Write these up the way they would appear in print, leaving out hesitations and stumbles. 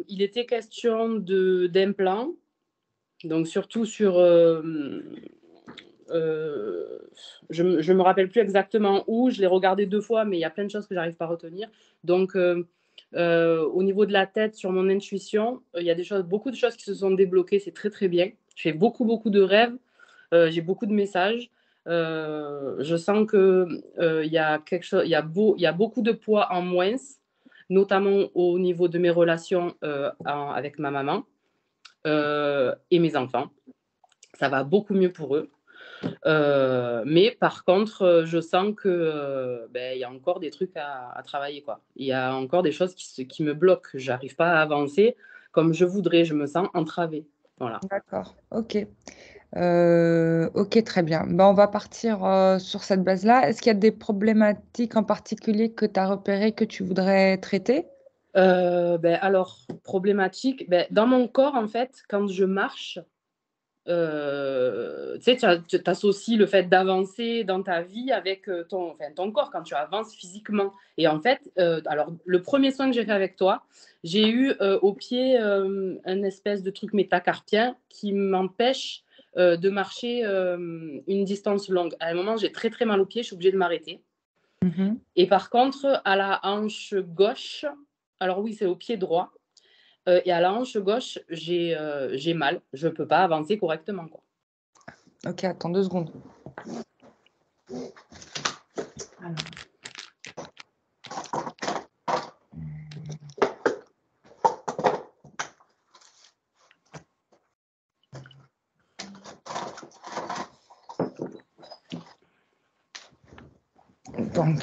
il était question d'implants, donc surtout sur... je ne me rappelle plus exactement où, je l'ai regardé 2 fois, mais il y a plein de choses que j'arrive pas à retenir. Donc, au niveau de la tête, sur mon intuition, il y a beaucoup de choses qui se sont débloquées, c'est très très bien. Je fais beaucoup de rêves, j'ai beaucoup de messages. Je sens que il y a quelque chose, il y a beaucoup de poids en moins, notamment au niveau de mes relations avec ma maman et mes enfants. Ça va beaucoup mieux pour eux. Mais par contre, je sens que il y a encore des trucs à travailler, quoi. Il y a encore des choses qui me bloquent. J'arrive pas à avancer comme je voudrais. Je me sens entravée. Voilà. D'accord, ok. Ok, très bien. Ben, on va partir sur cette base-là. Est-ce qu'il y a des problématiques en particulier que tu as repérées que tu voudrais traiter? Alors, problématique, dans mon corps, en fait, quand je marche, tu sais, tu associes le fait d'avancer dans ta vie avec ton corps quand tu avances physiquement. Et en fait, alors le premier soin que j'ai fait avec toi, j'ai eu au pied un espèce de truc métacarpien qui m'empêche de marcher une distance longue. À un moment, j'ai très très mal au pied, je suis obligée de m'arrêter. Mhm. Et par contre, à la hanche gauche, alors oui, c'est au pied droit, et à la hanche gauche, j'ai mal. Je ne peux pas avancer correctement, quoi. Ok, attends 2 secondes. Alors. Donc,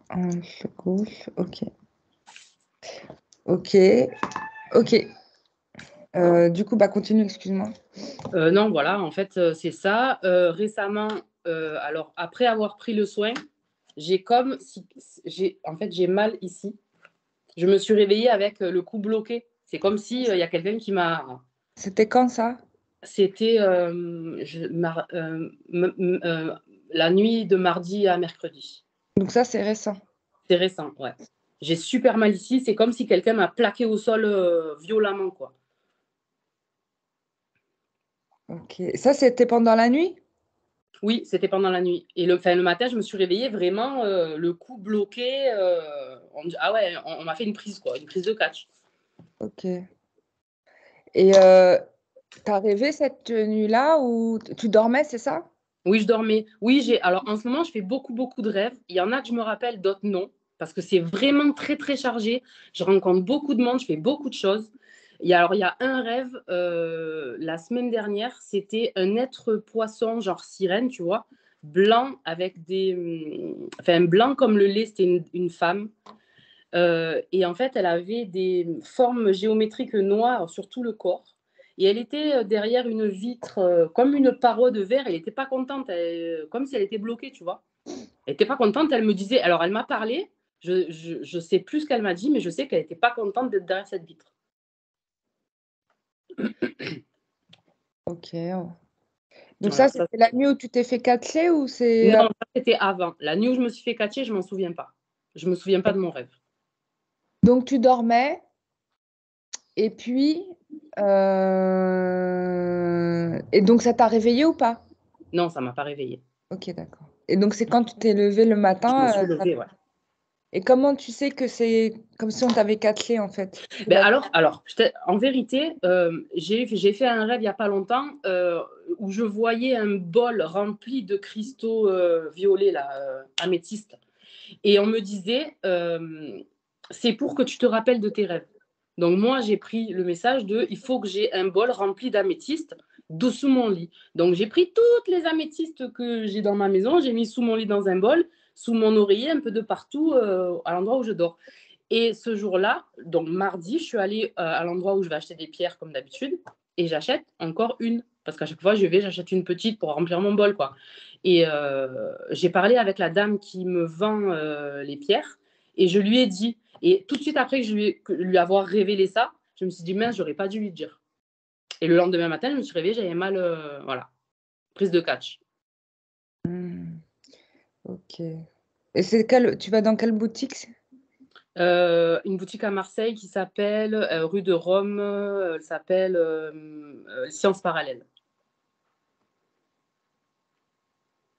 hanche gauche, ok. Ok, ok. Du coup, bah, continue, excuse-moi. Non, voilà, en fait, c'est ça. Récemment, alors après avoir pris le soin, en fait, j'ai mal ici. Je me suis réveillée avec le cou bloqué. C'est comme si il y a quelqu'un qui m'a. C'était quand ça? C'était la nuit de mardi à mercredi. Donc ça, c'est récent. C'est récent, ouais. J'ai super mal ici. C'est comme si quelqu'un m'a plaqué au sol violemment, quoi. Ok. Ça, c'était pendant la nuit? Oui, c'était pendant la nuit. Et le matin, je me suis réveillée vraiment le cou bloqué. Ah ouais, on m'a fait une prise, quoi, une prise de catch. Ok. Et t'as rêvé cette nuit-là ou tu dormais, c'est ça? Oui, je dormais. Oui, alors en ce moment, je fais beaucoup de rêves. Il y en a que je me rappelle, d'autres non, parce que c'est vraiment très, très chargé. Je rencontre beaucoup de monde, je fais beaucoup de choses. Alors, il y a un rêve, la semaine dernière, c'était un être poisson, genre sirène, tu vois, blanc avec enfin, blanc comme le lait, c'était une femme. Et en fait, elle avait des formes géométriques noires sur tout le corps. Et elle était derrière une vitre, comme une paroi de verre. Elle n'était pas contente, comme si elle était bloquée, tu vois. Elle n'était pas contente. Elle me disait, alors elle m'a parlé. Je sais plus ce qu'elle m'a dit, mais je sais qu'elle n'était pas contente d'être derrière cette vitre. Ok. Donc ça, Voilà, ça. c'était la nuit où tu t'es fait catcher ou c'est... Non, ça c'était avant. La nuit où je me suis fait catcher, je m'en souviens pas. Je me souviens pas de mon rêve. Donc tu dormais et puis... Et donc ça t'a réveillé ou pas? Non, ça m'a pas réveillée. Ok, d'accord. Et donc c'est quand tu t'es levé le Je me matin... suis levée, ouais. Et comment tu sais que c'est comme si on t'avait catché en fait? En vérité, j'ai fait un rêve il n'y a pas longtemps où je voyais un bol rempli de cristaux violets, là, améthystes. Et on me disait, c'est pour que tu te rappelles de tes rêves. Donc moi, j'ai pris le message il faut que j'ai un bol rempli d'améthystes sous mon lit. Donc j'ai pris toutes les améthystes que j'ai dans ma maison, j'ai mis sous mon lit dans un bol, sous mon oreiller, un peu de partout, à l'endroit où je dors. Et ce jour-là, donc mardi, je suis allée à l'endroit où je vais acheter des pierres comme d'habitude et j'achète encore une. Parce qu'à chaque fois, j'achète une petite pour remplir mon bol, quoi. Et j'ai parlé avec la dame qui me vend les pierres et je lui ai dit, et tout de suite après que lui avoir révélé ça, Je me suis dit: «Mince, j'aurais pas dû lui dire». Et le lendemain matin, je me suis réveillée, j'avais mal, voilà, prise de catch. Mmh. OK. Et tu vas dans quelle boutique? Une boutique à Marseille qui s'appelle, rue de Rome, elle s'appelle, Sciences Parallèles.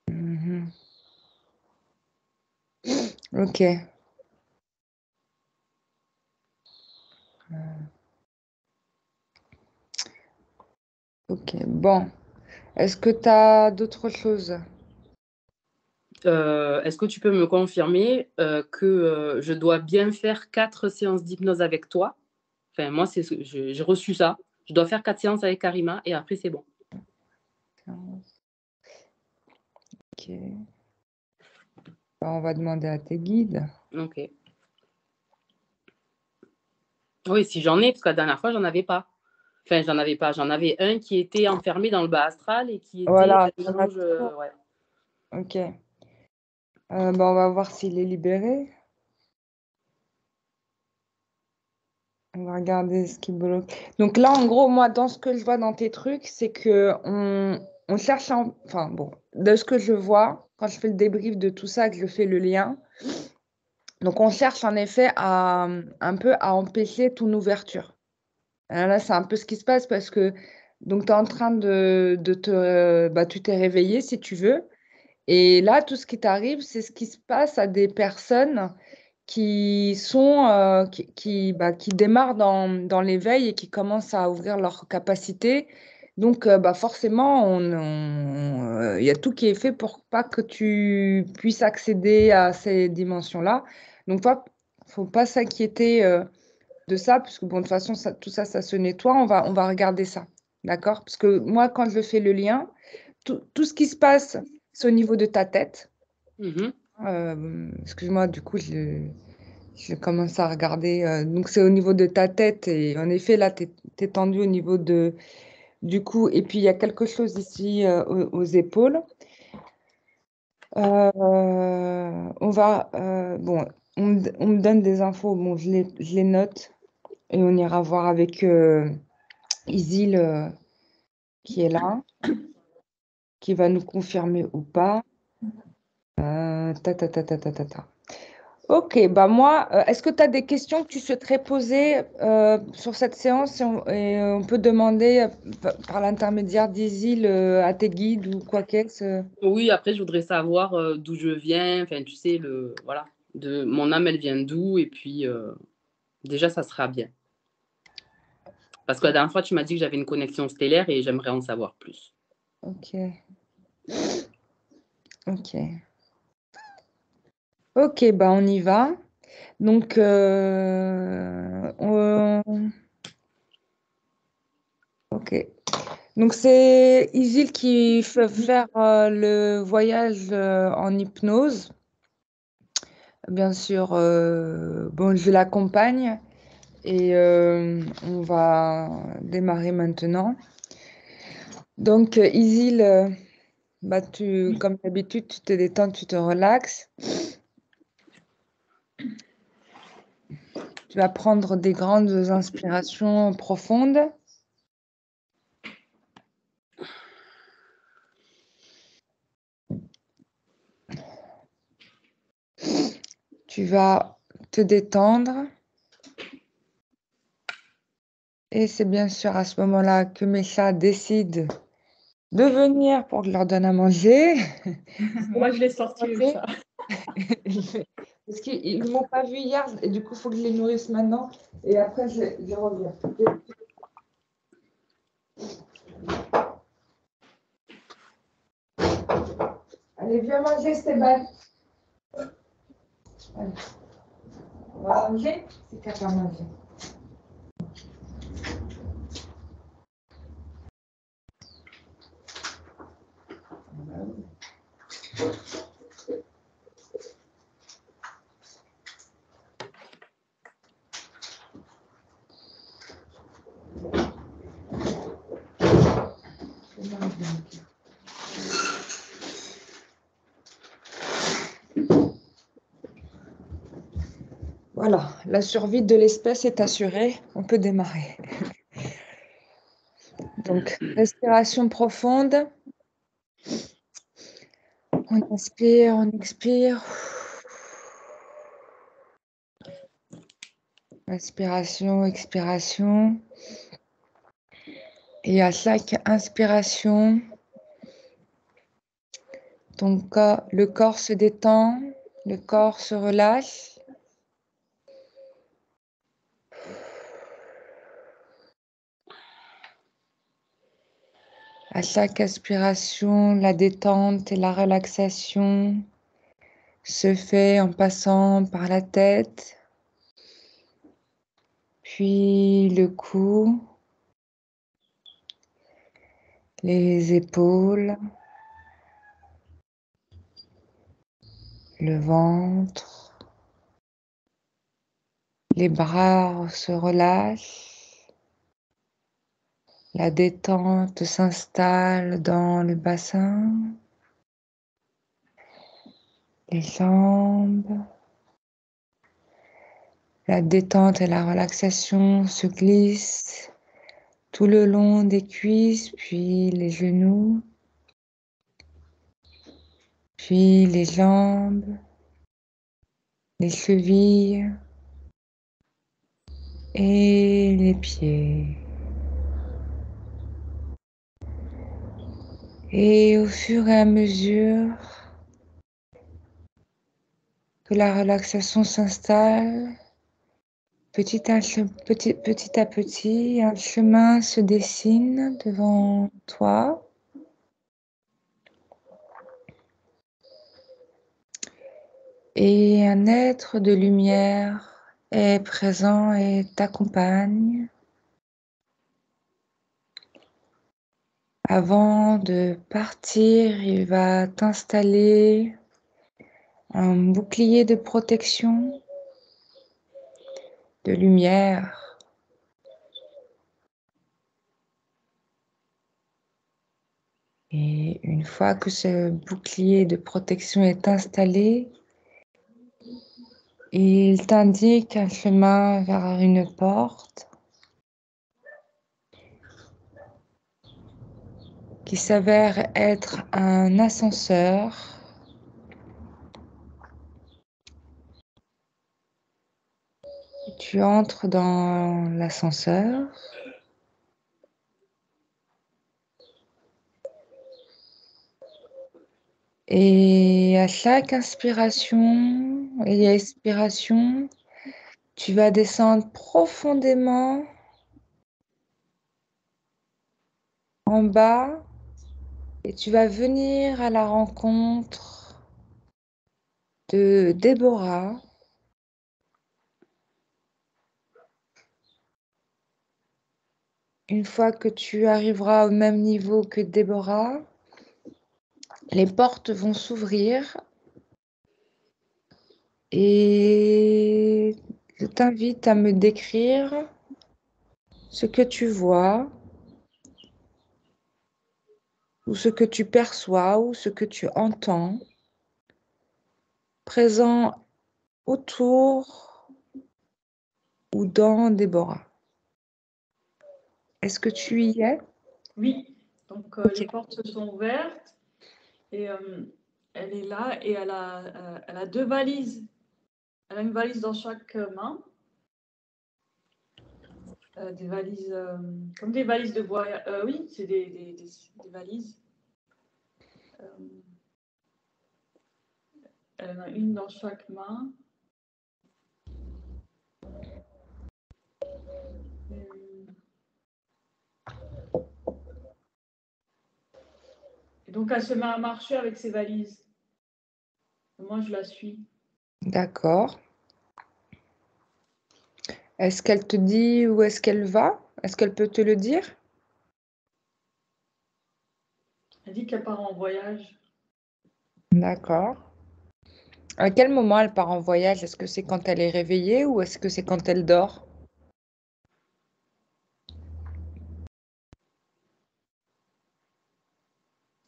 Mmh. OK. OK. Bon. Est-ce que tu as d'autres choses? Est-ce que tu peux me confirmer, que, je dois bien faire 4 séances d'hypnose avec toi? Enfin, moi, c'est ce j'ai reçu ça. Je dois faire 4 séances avec Karima et après c'est bon. OK. Bah, on va demander à tes guides. OK. Oui, si j'en ai, parce que la dernière fois, j'en avais pas. Enfin, j'en avais pas, j'en avais un qui était enfermé dans le bas astral et qui était Voilà, à tu en as l'éponge, toujours. ouais. OK. Bah, on va voir s'il est libéré. On va regarder ce qui bloque. Donc là, en gros, moi, dans ce que je vois dans tes trucs, c'est qu'on cherche enfin, bon, de ce que je vois, quand je fais le débrief de tout ça, que je fais le lien, donc on cherche en effet à, un peu à empêcher ton ouverture. Là, c'est un peu ce qui se passe parce que donc tu es en train de te bah, tu t'es réveillé si tu veux et là, tout ce qui t'arrive, c'est ce qui se passe à des personnes qui sont, qui démarrent dans l'éveil et qui commencent à ouvrir leurs capacités. Donc, bah, forcément, il y a tout qui est fait pour pas que tu puisses accéder à ces dimensions-là. Donc toi, faut pas s'inquiéter, de ça, puisque bon, de toute façon, tout ça, ça se nettoie. On va regarder ça, d'accord? Parce que moi, quand je fais le lien, tout ce qui se passe, c'est au niveau de ta tête. Mmh. Excuse-moi, du coup, je commence à regarder. Donc, c'est au niveau de ta tête. Et en effet, là, tu es tendu au niveau du cou. Et puis, il y a quelque chose ici aux épaules. Bon, on me donne des infos. Bon, je les note. Et on ira voir avec Isil qui est là, qui va nous confirmer ou pas. Ta, ta, ta, ta, ta, ta, ta. Ok, bah moi, est-ce que tu as des questions que tu souhaiterais poser sur cette séance et on peut demander par l'intermédiaire d'Isil à tes guides ou quoi qu'est-ce Oui, après, je voudrais savoir, d'où je viens, enfin, tu sais, voilà, de mon âme, elle vient d'où et puis, déjà, ça sera bien. Parce que la dernière fois, tu m'as dit que j'avais une connexion stellaire et j'aimerais en savoir plus. Ok, ok. Ok, bah on y va. Donc, ok. Donc, c'est Isil qui fait faire le voyage en hypnose. Bien sûr, bon, je l'accompagne et on va démarrer maintenant. Donc, Isil, bah, comme d'habitude, tu te détends, tu te relaxes. Tu vas prendre des grandes inspirations profondes. Tu vas te détendre. Et c'est bien sûr à ce moment-là que mes chats décident de venir pour que je leur donne à manger. Moi, je l'ai sorti le chat. Parce qu'ils ne m'ont pas vu hier et du coup, il faut que je les nourrisse maintenant. Et après, je reviens. Allez, viens manger, Stéban. Allez. On va manger? C'est qu'à pas manger. Voilà, la survie de l'espèce est assurée. On peut démarrer. Donc, respiration profonde. On inspire, on expire. Respiration, expiration. Et à chaque inspiration, le corps se détend, le corps se relâche. À chaque aspiration, la détente et la relaxation se fait en passant par la tête, puis le cou, les épaules, le ventre, les bras se relâchent, la détente s'installe dans le bassin, les jambes. La détente et la relaxation se glissent tout le long des cuisses, puis les genoux, puis les jambes, les chevilles et les pieds. Et au fur et à mesure que la relaxation s'installe, petit à petit, un chemin se dessine devant toi. Et un être de lumière est présent et t'accompagne. Avant de partir, il va t'installer un bouclier de protection, de lumière. Et une fois que ce bouclier de protection est installé, il t'indique un chemin vers une porte qui s'avère être un ascenseur. Tu entres dans l'ascenseur. Et à chaque inspiration et expiration, tu vas descendre profondément en bas et tu vas venir à la rencontre de Déborah. Une fois que tu arriveras au même niveau que Déborah, les portes vont s'ouvrir et je t'invite à me décrire ce que tu vois ou ce que tu perçois ou ce que tu entends présent autour ou dans Déborah. Est-ce que tu y es? Oui, donc les portes se sont ouvertes et elle est là et elle a deux valises. Elle a une valise dans chaque main. Des valises, comme des valises de voyage. Oui, c'est des valises. Elle en a une dans chaque main. Et donc, elle se met à marcher avec ses valises. Et moi, je la suis. D'accord. Est-ce qu'elle te dit où est-ce qu'elle va? Est-ce qu'elle peut te le dire? Elle dit qu'elle part en voyage. D'accord. À quel moment elle part en voyage? Est-ce que c'est quand elle est réveillée ou est-ce que c'est quand elle dort?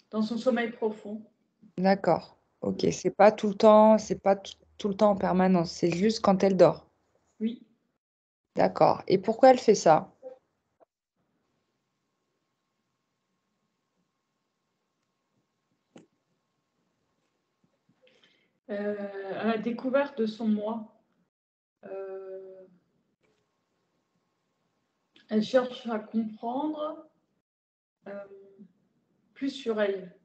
Dans son sommeil profond. D'accord. Ok, c'est pas tout le temps, c'est pas tout le temps en permanence, c'est juste quand elle dort. Oui. D'accord. Et pourquoi elle fait ça? À la découverte de son moi. Elle cherche à comprendre plus sur elle.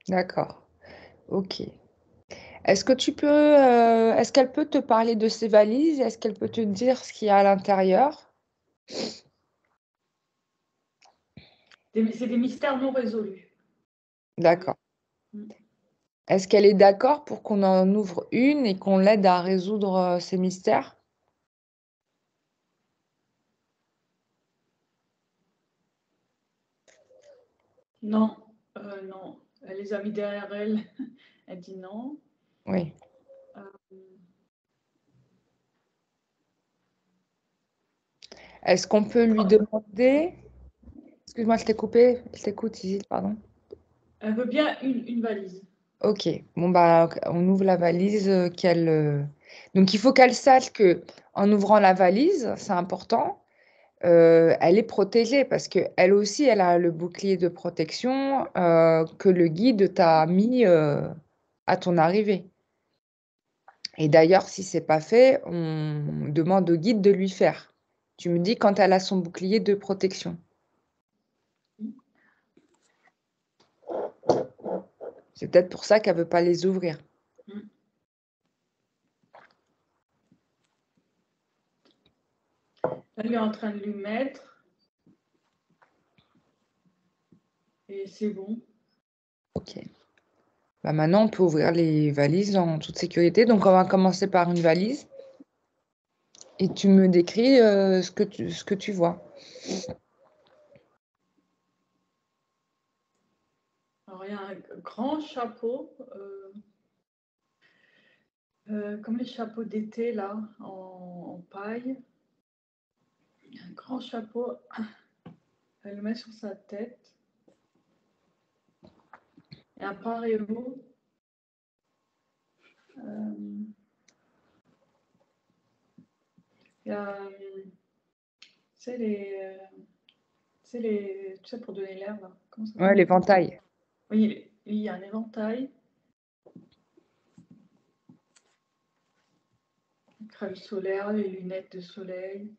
D'accord. Ok. Est-ce qu'elle peut te parler de ses valises? Est-ce qu'elle peut te dire ce qu'il y a à l'intérieur? C'est des mystères non résolus. D'accord. Mm. Est-ce qu'elle est d'accord pour qu'on en ouvre une et qu'on l'aide à résoudre ces mystères? Non, non. Elle les a mis derrière elle. Elle dit non. Oui. Est-ce qu'on peut lui demander... Excuse-moi, je t'ai coupé. Je t'écoute, Isil, pardon. Elle veut bien une valise. Ok. Bon, bah, on ouvre la valise Donc, il faut qu'elle sache que en ouvrant la valise, c'est important, elle est protégée parce qu'elle aussi, elle a le bouclier de protection que le guide t'a mis à ton arrivée. Et d'ailleurs, si c'est pas fait, on demande au guide de lui faire. Tu me dis quand elle a son bouclier de protection. C'est peut-être pour ça qu'elle veut pas les ouvrir. Elle est en train de lui mettre. Et c'est bon. Ok. Bah maintenant, on peut ouvrir les valises en toute sécurité. Donc, on va commencer par une valise. Et tu me décris ce que tu vois. Alors, il y a un grand chapeau, comme les chapeaux d'été, là, en paille. Un grand chapeau. Elle le met sur sa tête. Et un pareo. Il y a, c'est les, tu sais, pour donner l'air, là. Comment ça Ouais, s'appelle? l'éventail. Oui, il y a un éventail. Crème solaire, les lunettes de soleil.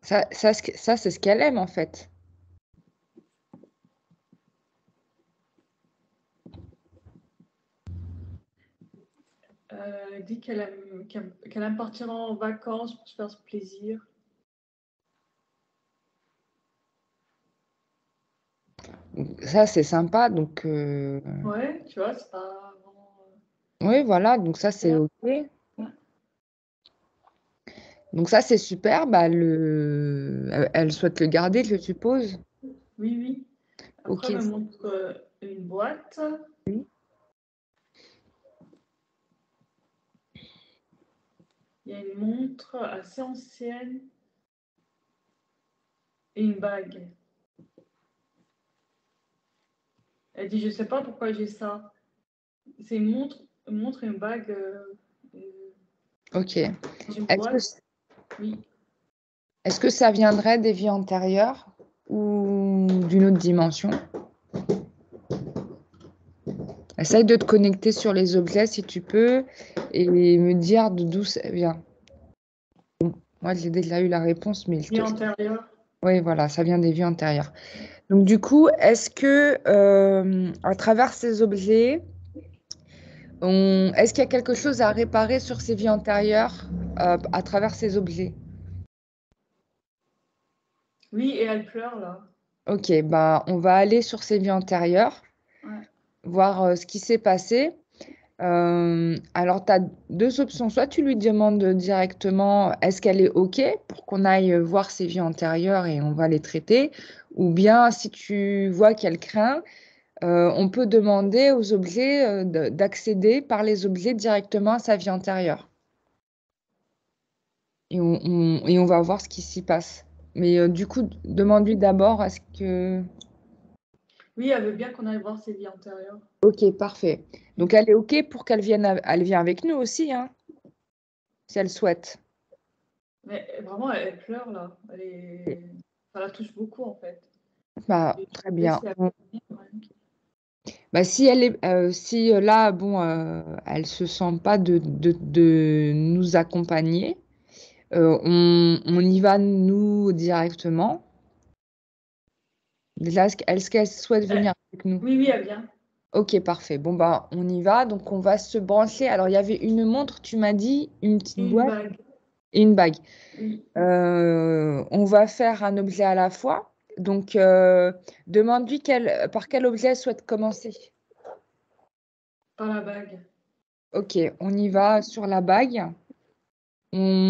Ça, c'est ce qu'elle aime, en fait. Elle dit qu'elle aime partir en vacances pour se faire plaisir. Ça, c'est sympa. Donc, Ouais, tu vois, c'est pas vraiment... oui, voilà. Donc, ça, c'est OK. Donc, ça, c'est super. Bah, elle souhaite le garder, je suppose. Oui, oui. Après, OK. elle me montre une boîte. Oui. Il y a une montre assez ancienne et une bague. Elle dit, je sais pas pourquoi j'ai ça. C'est une montre et une bague OK. dans une Est-ce que, boîte. Oui. est-ce que ça viendrait des vies antérieures ou d'une autre dimension? Essaye de te connecter sur les objets si tu peux et me dire d'où ça vient. Bon, moi, j'ai déjà eu la réponse, mais Vie antérieure. oui, voilà, ça vient des vies antérieures. Donc, du coup, est-ce que à travers ces objets, est-ce qu'il y a quelque chose à réparer sur ces vies antérieures à travers ces objets? Oui, et elle pleure là. Ok, bah, on va aller sur ces vies antérieures, Ouais. voir ce qui s'est passé. Alors, tu as deux options. Soit tu lui demandes directement est-ce qu'elle est OK pour qu'on aille voir ses vies antérieures et on va les traiter. Ou bien, si tu vois qu'elle craint, on peut demander aux objets d'accéder par les objets directement à sa vie antérieure. Et on va voir ce qui s'y passe. Mais du coup, demande-lui d'abord est-ce que... Oui, elle veut bien qu'on aille voir ses vies antérieures. Ok, parfait. Donc, elle est ok pour qu'elle vienne, elle vient avec nous aussi, hein. si elle souhaite. Mais vraiment, elle pleure là. Ça la touche beaucoup en fait. Bah, Et très je sais bien. si elle peut venir, ouais. Bah, si elle est, si là, bon, elle se sent pas de nous accompagner, on y va nous directement. Déjà, est-ce qu'elle souhaite venir avec nous? Oui, oui, elle vient. Ok, parfait. Bon, bah, on y va. Donc, on va se brancher. Alors, il y avait une montre, tu m'as dit, une petite Et une boîte bague. et une bague. Oui. On va faire un objet à la fois. Donc, demande-lui par quel objet elle souhaite commencer. Par la bague. Ok, on y va sur la bague. On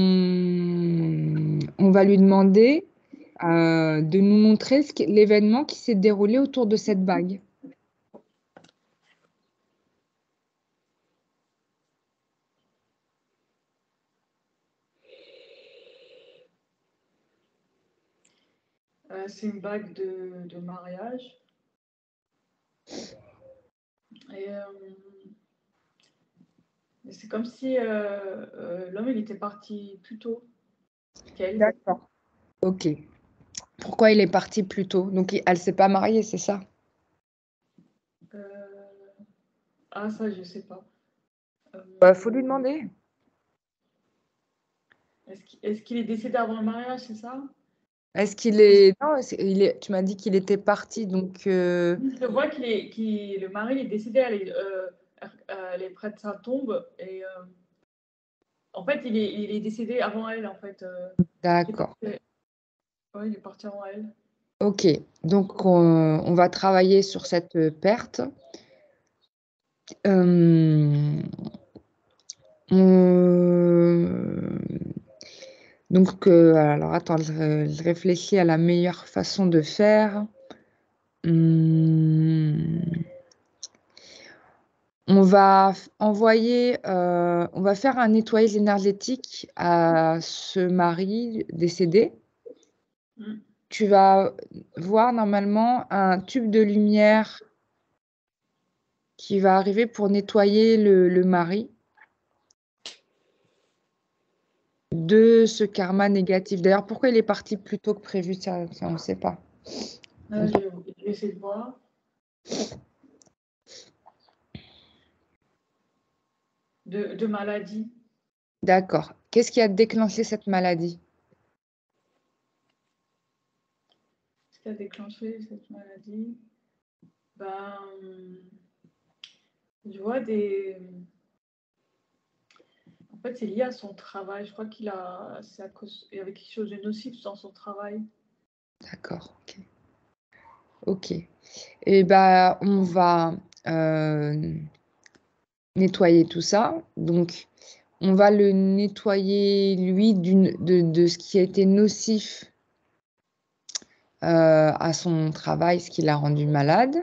va lui demander de nous montrer l'événement qui s'est déroulé autour de cette bague. C'est une bague de mariage. Et c'est comme si l'homme il était parti plus tôt qu'elle. D'accord. Ok. Pourquoi il est parti plus tôt? Donc, elle ne s'est pas mariée, c'est ça? Euh, Ah, ça, je sais pas. Faut lui demander. Est-ce qu'il est décédé avant le mariage, c'est ça? Est-ce qu'il est... Non, tu m'as dit qu'il était parti, donc... Je vois le mari il est décédé, elle est près de sa tombe et en fait il est décédé avant elle en fait. D'accord. Ouais, il est parti avant elle. Ok. Donc, on va travailler sur cette perte. Euh, on- Donc, alors attends, je réfléchis à la meilleure façon de faire. Hum, On va on va faire un nettoyage énergétique à ce mari décédé. Mm. Tu vas voir normalement un tube de lumière qui va arriver pour nettoyer le mari de ce karma négatif. D'ailleurs, pourquoi il est parti plus tôt que prévu, ça on ne sait pas. Je vais essayer de voir. De maladie. D'accord. Qu'est-ce qui a déclenché cette maladie? Ce qui a déclenché cette maladie, ben, je vois des. En fait, c'est lié à son travail. Je crois c'est à cause, il y avait quelque chose de nocif dans son travail. D'accord. Ok. Ok. Et ben, on va nettoyer tout ça. Donc, on va le nettoyer, lui, de ce qui a été nocif à son travail, ce qui l'a rendu malade.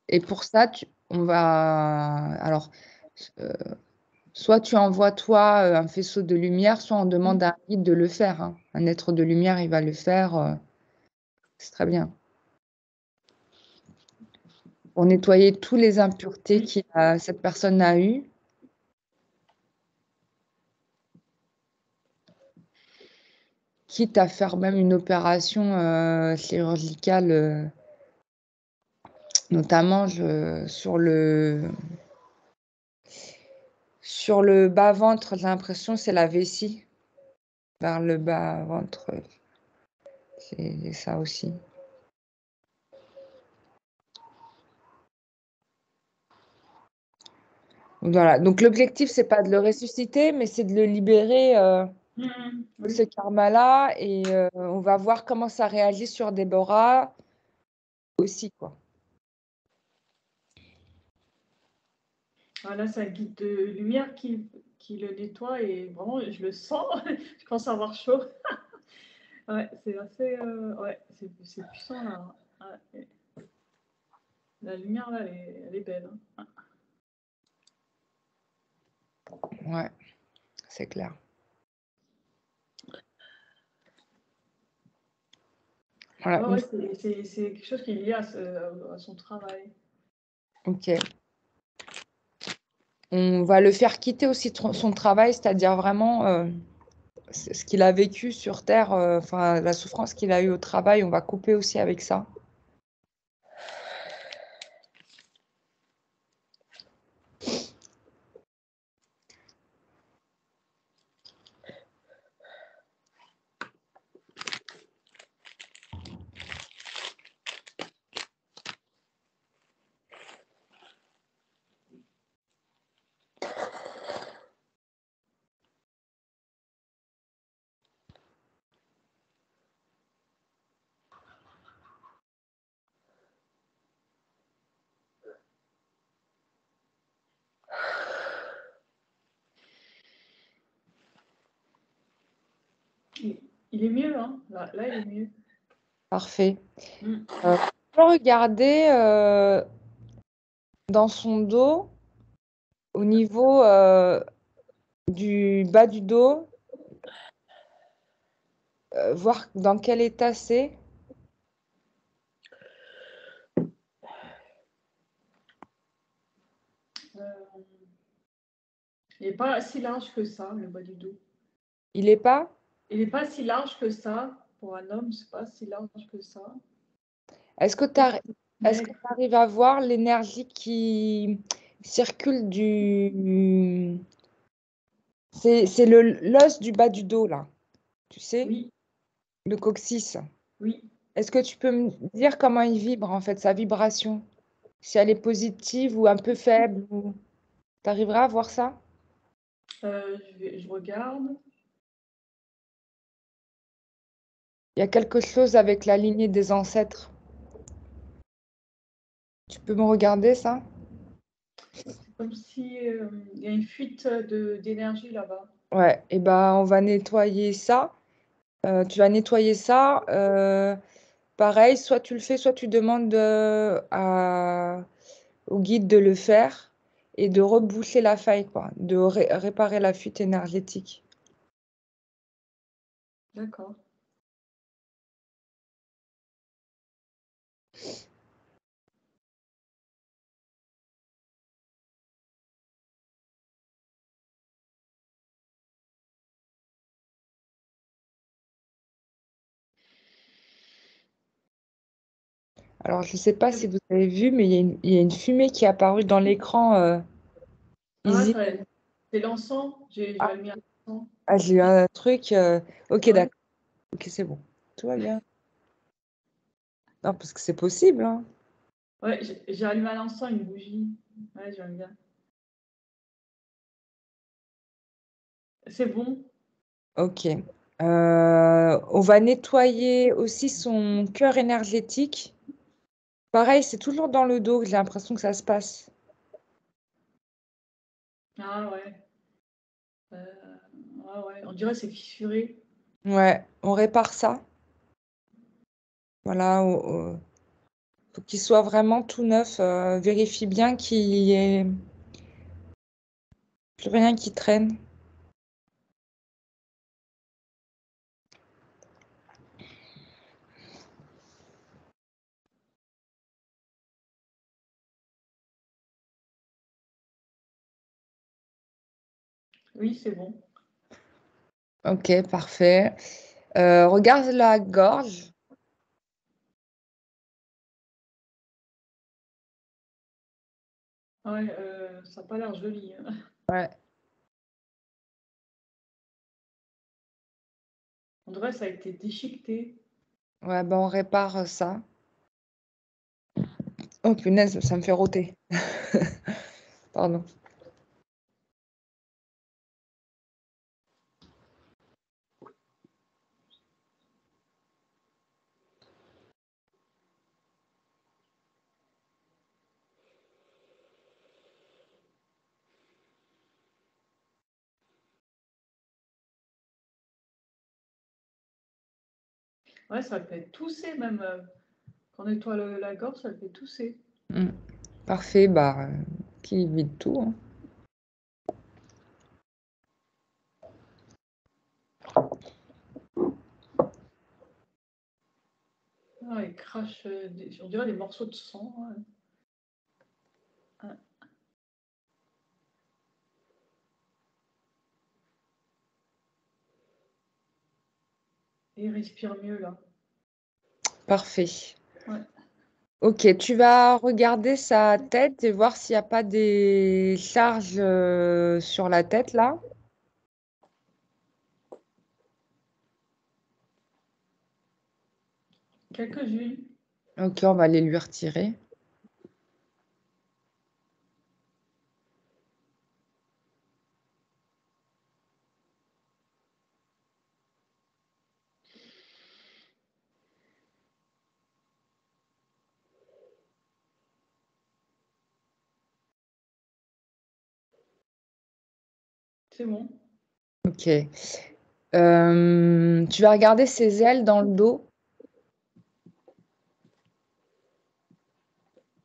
Et pour ça, on va... Alors, euh, soit tu envoies, toi, un faisceau de lumière, soit on demande à un guide de le faire, hein. Un être de lumière, il va le faire. C'est très bien. Pour nettoyer toutes les impuretés que cette personne a eues. Quitte à faire même une opération chirurgicale, notamment sur le bas-ventre, j'ai l'impression c'est la vessie, vers le bas-ventre, c'est ça aussi. Voilà, donc l'objectif, c'est pas de le ressusciter, mais c'est de le libérer de ce Oui. karma-là, et on va voir comment ça réagit sur Déborah aussi, quoi. Voilà, c'est un guide de lumière qui le nettoie et vraiment, je le sens. Je commence à avoir chaud. Ouais, c'est assez. Ouais, c'est puissant là. Ouais. La lumière là, elle est belle, hein. Ouais, c'est clair. Voilà. Ouais, c'est quelque chose qui est lié à son travail. Ok. On va le faire quitter aussi son travail, c'est-à-dire vraiment ce qu'il a vécu sur Terre, enfin la souffrance qu'il a eue au travail, on va couper aussi avec ça. Il est mieux, hein. Là, il est mieux. Parfait. Mm. On peut regarder dans son dos, au niveau du bas du dos, voir dans quel état c'est. Il n'est pas si large que ça, le bas du dos. Il est pas? Il n'est pas si large que ça. Pour un homme, c'est pas si large que ça. Est-ce que tu arrives à voir l'énergie qui circule du... C'est l'os du bas du dos, là. Tu sais, Oui, le coccyx. oui. Est-ce que tu peux me dire comment il vibre, en fait, sa vibration? Si elle est positive ou un peu faible ou... Tu arriveras à voir ça? Je regarde. Il y a quelque chose avec la lignée des ancêtres. Tu peux me regarder ça? C'est comme si il y a une fuite d'énergie là-bas. Ouais, et ben on va nettoyer ça. Tu vas nettoyer ça. Pareil, soit tu le fais, soit tu demandes au guide de le faire et de reboucher la faille, quoi, de réparer la fuite énergétique. D'accord. Alors, je ne sais pas si vous avez vu, mais il y a une fumée qui est apparue dans l'écran. Ah, Easy. c'est l'encens. J'ai Ah, allumé un encens. j'ai eu un truc. Ok, Ouais. d'accord. Ok, c'est bon. Tout va bien. Non, parce que c'est possible, hein. Ouais, j'ai allumé un encens, une bougie. Ouais, j'aime bien. C'est bon. Ok. On va nettoyer aussi son cœur énergétique. Pareil, c'est toujours dans le dos que j'ai l'impression que ça se passe. Ah ouais. Ah ouais. On dirait que c'est fissuré. Ouais, on répare ça. Voilà, faut qu'il soit vraiment tout neuf. Vérifie bien qu'il y ait plus rien qui traîne. Oui, c'est bon. Ok, parfait. Regarde la gorge. Ouais, ça n'a pas l'air joli, hein. Ouais. On dirait que ça a été déchiqueté. Ouais, ben on répare ça. Oh punaise, ça me fait rôter. Pardon. Ouais, ça le fait tousser même. Quand on nettoie la gorge, ça le fait tousser. Mm. Parfait, bah, qui vide tout, hein. Ah, il crache, on dirait des morceaux de sang. Ouais. Et il respire mieux là. Parfait. Ouais. Ok, tu vas regarder sa tête et voir s'il n'y a pas des charges sur la tête là. Quelques-unes. Ok, on va les lui retirer. C'est bon. Ok. Tu vas regarder ses ailes dans le dos.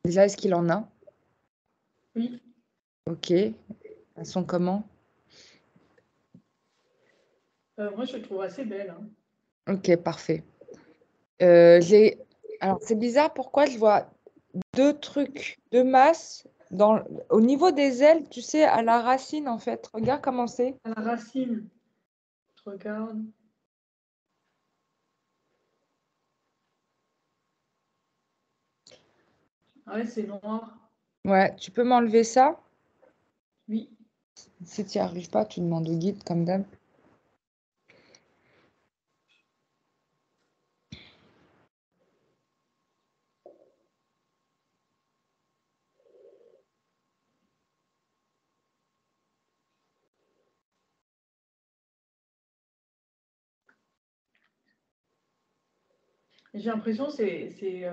Déjà, est-ce qu'il en a? Oui. Ok. Elles sont comment? Moi, je le trouve assez belle. Hein. Ok, parfait. Alors, c'est bizarre, pourquoi je vois deux trucs, deux masses au niveau des ailes, tu sais, à la racine, en fait. Regarde comment c'est. À la racine. Je regarde. Ah ouais, c'est noir. Ouais, tu peux m'enlever ça? Oui. Si tu n'y arrives pas, tu demandes au guide, comme d'hab. J'ai l'impression que c'est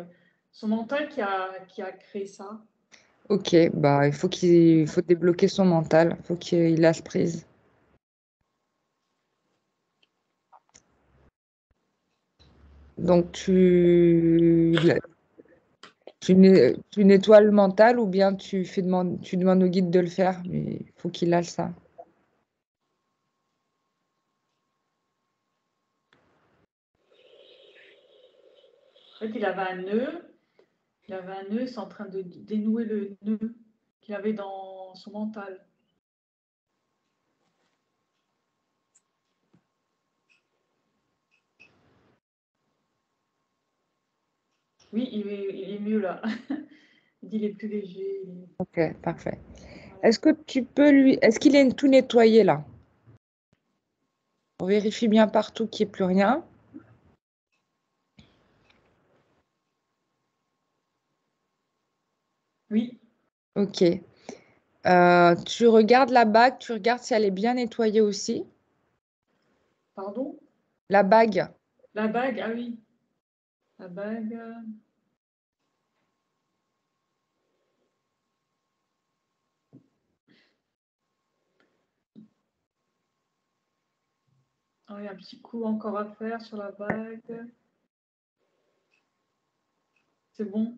son mental qui a créé ça. Ok, bah il faut débloquer son mental, il faut qu'il lâche prise. Donc tu nettoies le mental ou bien tu demandes au guide de le faire, mais il faut qu'il lâche ça. En fait, il avait un nœud. Il avait un nœud, c'est en train de dénouer le nœud qu'il avait dans son mental. Oui, il est mieux là. Il dit il est plus léger. Ok, parfait. Voilà. Est-ce qu'il est tout nettoyé là? On vérifie bien partout qu'il n'y ait plus rien. Oui, Ok. Tu regardes la bague, tu regardes si elle est bien nettoyée aussi. pardon. La bague. La bague, ah oui. La bague. Ah oui, un petit coup encore à faire sur la bague. C'est bon.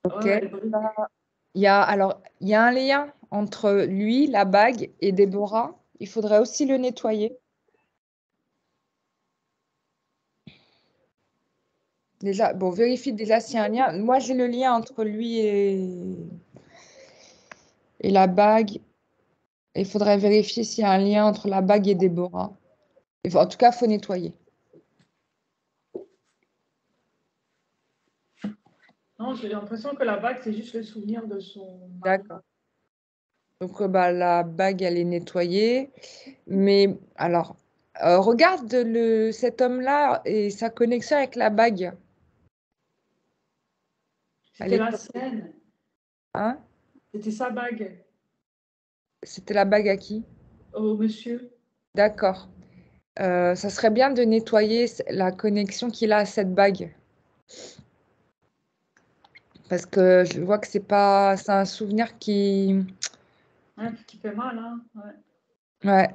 Ouais, Ok. ouais, elle brille. Il y a un lien entre lui, la bague et Déborah. Il faudrait aussi le nettoyer. Déjà, bon, vérifie déjà s'il y a un lien. Moi, j'ai le lien entre lui et la bague. Il faudrait vérifier s'il y a un lien entre la bague et Déborah. En tout cas, il faut nettoyer. Non, j'ai l'impression que la bague, c'est juste le souvenir de son mari. D'accord. Donc, bah, la bague, elle est nettoyée. Mais alors, regarde cet homme-là et sa connexion avec la bague. Elle C'était est, la sienne. hein? C'était sa bague C'était la bague à qui? au monsieur. D'accord. Ça serait bien de nettoyer la connexion qu'il a à cette bague. Parce que je vois que c'est un souvenir qui, Ouais, qui fait mal, hein. Ouais. ouais,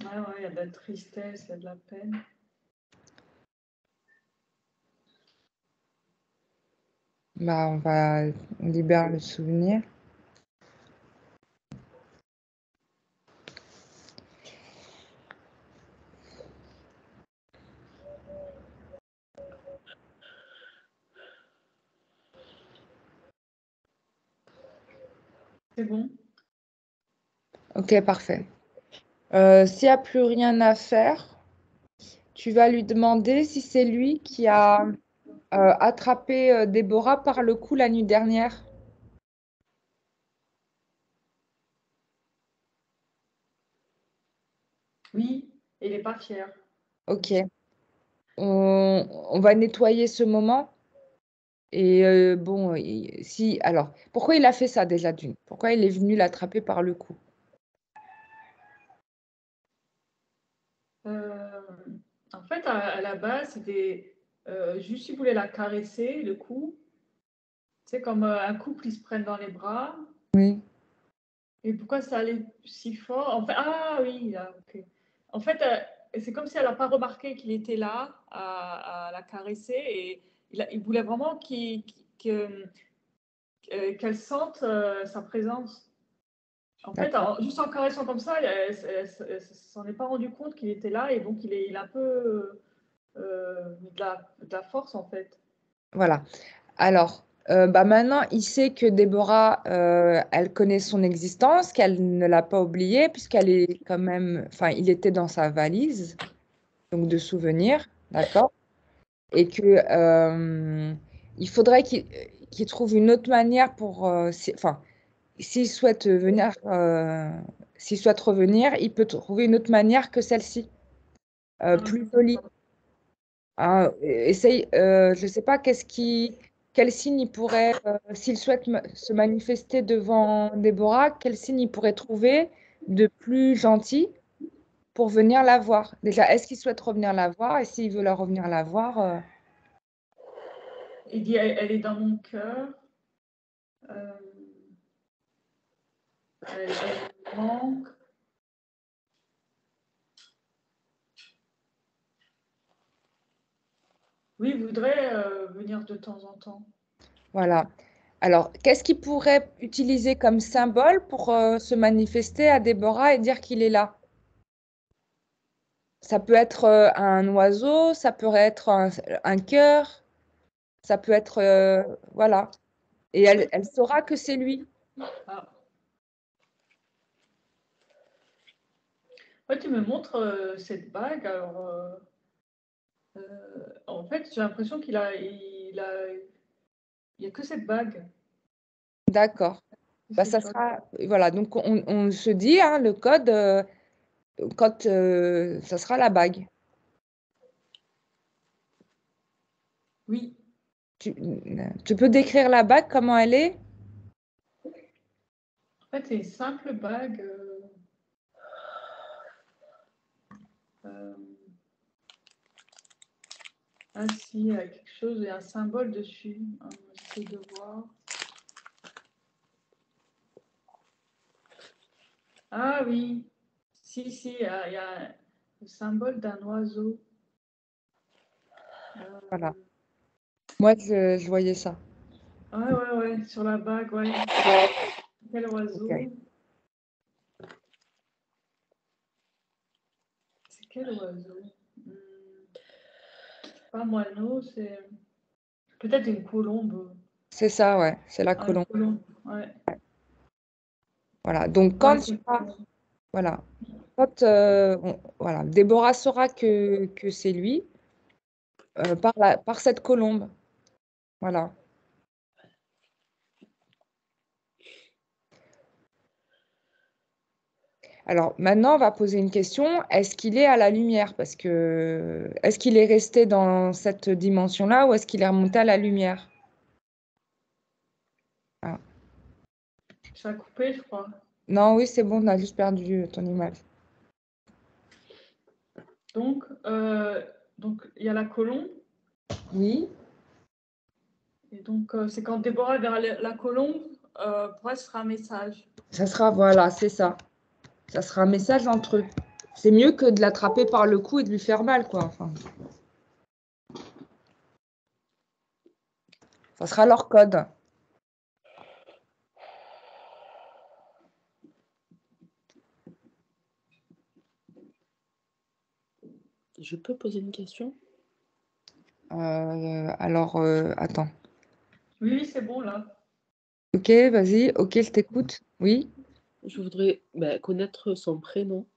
Ouais, ouais, il y a de la tristesse, il y a de la peine. bah on libère le souvenir. c'est bon. Ok, parfait. S'il n'y a plus rien à faire, tu vas lui demander si c'est lui qui a attrapé Déborah par le cou la nuit dernière. Oui, et il n'est pas fier. Ok. On va nettoyer ce moment. Et bon, si, alors, pourquoi il a fait ça déjà d'une? Pourquoi il est venu l'attraper par le cou? En fait, à la base, c'était juste il voulait la caresser, le cou. C'est comme un couple, ils se prennent dans les bras. Oui. Et pourquoi ça allait si fort? En fait, ah oui, là, ok. En fait, c'est comme si elle n'a pas remarqué qu'il était là à la caresser et il voulait vraiment qu'elle sente sa présence. En fait, juste en caressant comme ça, elle s'en est pas rendu compte qu'il était là et donc il a un peu mis de la force en fait. Voilà. Alors, bah maintenant, il sait que Déborah, elle connaît son existence, qu'elle ne l'a pas oubliée, puisqu'elle est quand même, enfin, il était dans sa valise, donc de souvenirs, d'accord? Et que il faudrait qu'il trouve une autre manière pour, enfin, s'il souhaite venir, s'il souhaite revenir, il peut trouver une autre manière que celle-ci, plus jolie. Hein, essaye, je ne sais pas quel signe il pourrait, s'il souhaite se manifester devant Déborah, quel signe il pourrait trouver de plus gentil pour venir la voir. Déjà, est-ce qu'il souhaite revenir la voir? Et s'il veut la revenir la voir, Il dit, elle est dans mon cœur. Elle me manque. Oui, il voudrait venir de temps en temps. voilà. Alors, qu'est-ce qu'il pourrait utiliser comme symbole pour se manifester à Déborah et dire qu'il est là? Ça peut être un oiseau, ça peut être un cœur, ça peut être, voilà. Et elle saura que c'est lui. Ah. Ouais, tu me montres cette bague. Alors, en fait, j'ai l'impression qu'il a, il y a que cette bague. D'accord. Bah, ça sera, voilà, donc on se dit, hein, le code, quand ça sera la bague. Oui. Tu peux décrire la bague, comment elle est? En fait, c'est une simple bague. Ainsi, avec quelque chose, il y a un symbole dessus. J'essaie de voir. Ah oui, si, il y a le symbole d'un oiseau. Voilà. Moi, je voyais ça. Ouais, sur la bague, ouais. Quel oiseau? Ok. C'est quel oiseau? Pas moineau, c'est peut-être une colombe. C'est ça, ouais, c'est la Ah, une colombe. colombe, ouais. Voilà. Donc, Ouais, quand tu c'est vas, voilà, quand, voilà, Déborah saura que c'est lui par cette colombe. Voilà. Alors maintenant, on va poser une question. Est-ce qu'il est à la lumière? Parce que est-ce qu'il est resté dans cette dimension-là ou est-ce qu'il est remonté à la lumière? Ah. ça a coupé, je crois. Non, oui, c'est bon, on a juste perdu ton image. Donc, il y a la colombe. Oui. Et donc, c'est quand Déborah verra la colombe, pour elle, ce sera un message. Ça sera, voilà, c'est ça. Ça sera un message entre eux. C'est mieux que de l'attraper par le cou et de lui faire mal, quoi. Enfin, ça sera leur code. Je peux poser une question? Alors, attends. Oui, c'est bon, là. Ok, vas-y. Ok, je t'écoute. Oui. Je voudrais connaître son prénom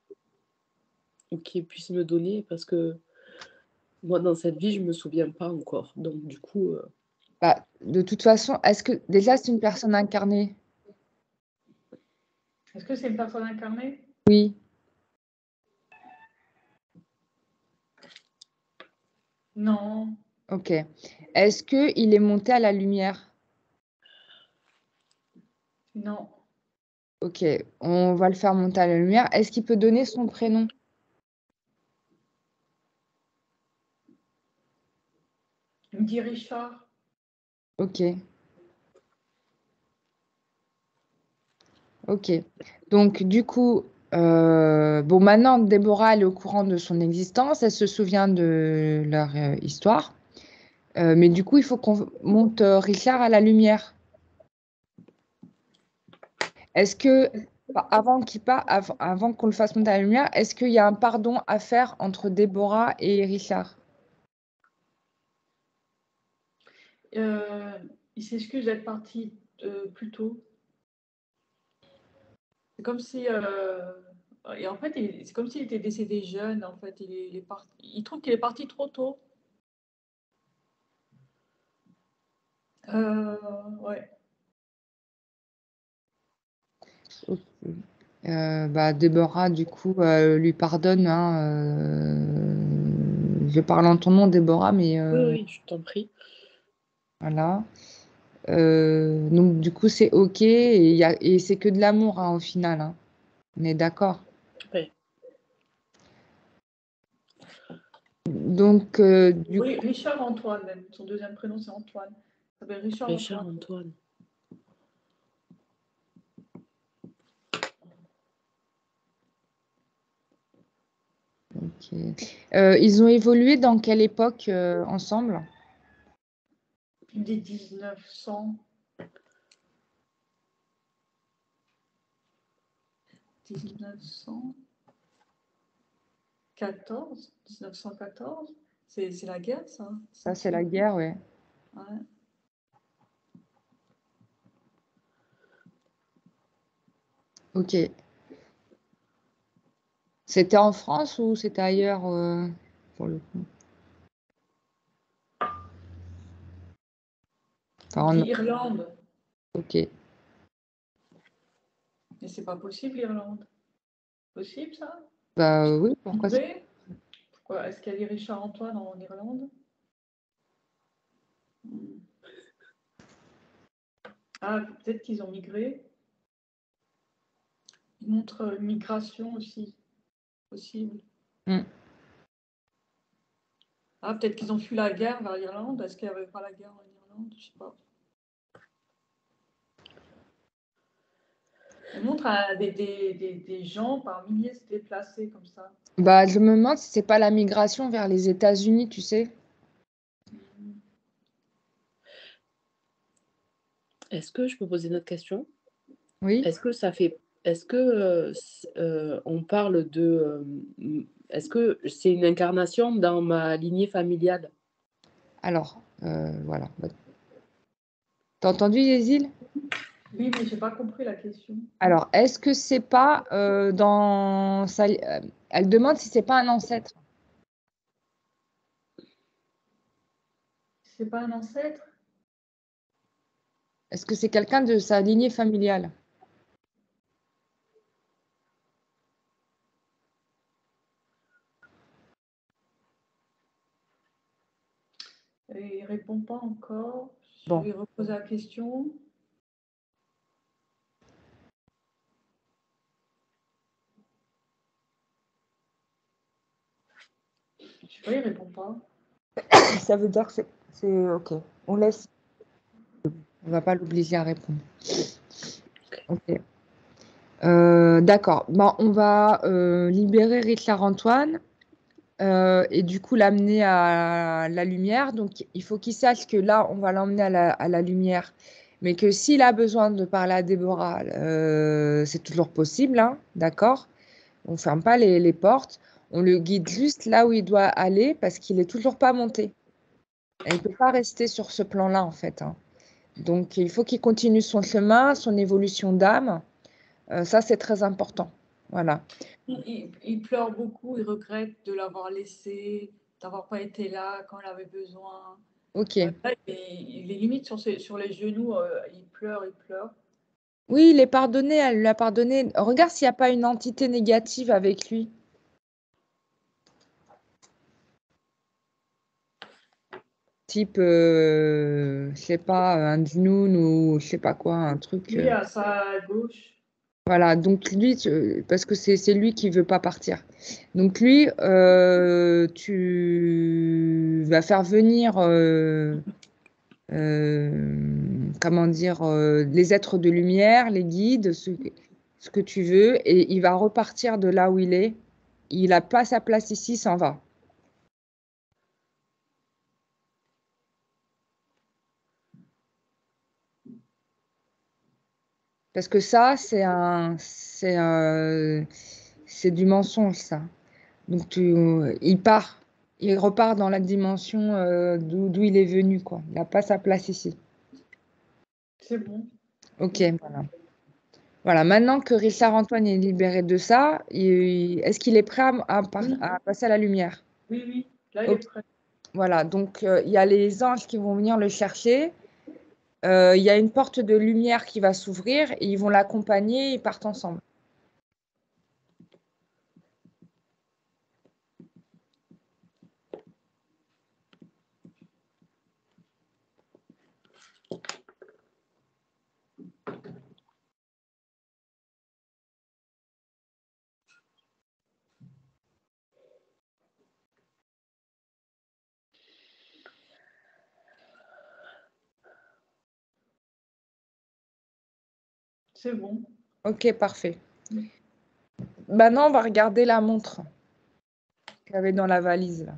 ou qu'il puisse me donner parce que moi, dans cette vie, je ne me souviens pas encore. Donc, du coup, Bah, de toute façon, est-ce que déjà c'est une personne incarnée? Est-ce que c'est une personne incarnée? Oui. Non. Ok. Est-ce qu'il est monté à la lumière? Non. Ok, on va le faire monter à la lumière. Est-ce qu'il peut donner son prénom? Il me dit Richard. Ok. Ok. Donc, du coup, bon, maintenant, Déborah, elle est au courant de son existence. Elle se souvient de leur histoire. Mais du coup, il faut qu'on monte Richard à la lumière. Est-ce que, avant avant qu'on le fasse monter à la lumière, est-ce qu'il y a un pardon à faire entre Déborah et Richard? Il s'excuse d'être parti plus tôt. C'est comme si. Et en fait, c'est comme s'il était décédé jeune. En fait, il est parti. Il trouve qu'il est parti trop tôt. Ouais. Ok. Déborah, du coup, lui pardonne, hein, je parle en ton nom, Déborah, mais oui, je t'en prie. voilà. Donc, du coup, c'est OK et c'est que de l'amour, hein, au final, hein. On est d'accord. Ouais. Donc, Oui, Richard Antoine, même. Son deuxième prénom, c'est Antoine. Il s'appelle Richard Richard Antoine. Antoine. OK. Ils ont évolué dans quelle époque ensemble? Des 1900. 1914. 1914. C'est la guerre, ça. Ça, c'est la guerre, ouais. Ouais. OK. C'était en France ou c'était ailleurs pour le coup? Enfin, Puis Irlande. OK. Mais c'est pas possible, l'Irlande. Possible, ça? Bah oui, pourquoi ça? Migré? Pourquoi? Est-ce qu'il y a des Richard Antoine en Irlande? Ah, peut-être qu'ils ont migré. Ils montrent une migration aussi possible. Hmm. Ah, peut-être qu'ils ont fui la guerre vers l'Irlande. Est-ce qu'il n'y avait pas la guerre en Irlande? Je sais pas. Ils montrent des gens par milliers se déplacer comme ça. Bah, je me demande si c'est pas la migration vers les États-Unis, tu sais. Est-ce que je peux poser une autre question? Oui. Est-ce que on parle de. Est-ce que c'est une incarnation dans ma lignée familiale? Alors, voilà. T'as entendu, Yézil? Oui, mais j'ai pas compris la question. Alors, est-ce que c'est pas elle demande si c'est pas un ancêtre. C'est pas un ancêtre? Est-ce que c'est quelqu'un de sa lignée familiale? Et il répond pas encore. Je Bon. vais reposer la question. Je sais pas, il répond pas. Ça veut dire que c'est OK. On laisse. On va pas l'obliger à répondre. OK. D'accord. Bon, on va libérer Richard Antoine et du coup l'amener à la lumière. Donc, il faut qu'il sache que là, on va l'emmener à la lumière, mais que s'il a besoin de parler à Déborah, c'est toujours possible, hein, d'accord? On ne ferme pas les portes. On le guide juste là où il doit aller parce qu'il n'est toujours pas monté. Et il ne peut pas rester sur ce plan-là, en fait, hein. Donc, il faut qu'il continue son chemin, son évolution d'âme. Ça, c'est très important. Voilà. Il pleure beaucoup, il regrette de l'avoir laissé, d'avoir pas été là quand il avait besoin. Ok. Là, il est limite sur les genoux, il pleure, il pleure. Oui, il est pardonné, elle lui a pardonné. Regarde s'il n'y a pas une entité négative avec lui. Type, je sais pas, un djinnoun ou je sais pas quoi, un truc. Lui, à sa gauche. Voilà, donc lui, parce que c'est lui qui veut pas partir. Donc lui, tu vas faire venir, comment dire, les êtres de lumière, les guides, ce que tu veux, et il va repartir de là où il est. Il n'a pas sa place ici, il s'en va. Parce que ça, c'est du mensonge, ça. Donc il part, il repart dans la dimension d'où il est venu, quoi. Il n'a pas sa place ici. C'est bon. Ok, voilà. Voilà, maintenant que Richard Antoine est libéré de ça, est-ce qu'il est prêt à passer à la lumière? Oui, oui, là, il est Ok, prêt. voilà, donc il y a les anges qui vont venir le chercher. Il y a une porte de lumière qui va s'ouvrir et ils vont l'accompagner, ils partent ensemble. C'est bon. Ok, parfait. Maintenant, on va regarder la montre qu'il y avait dans la valise, là.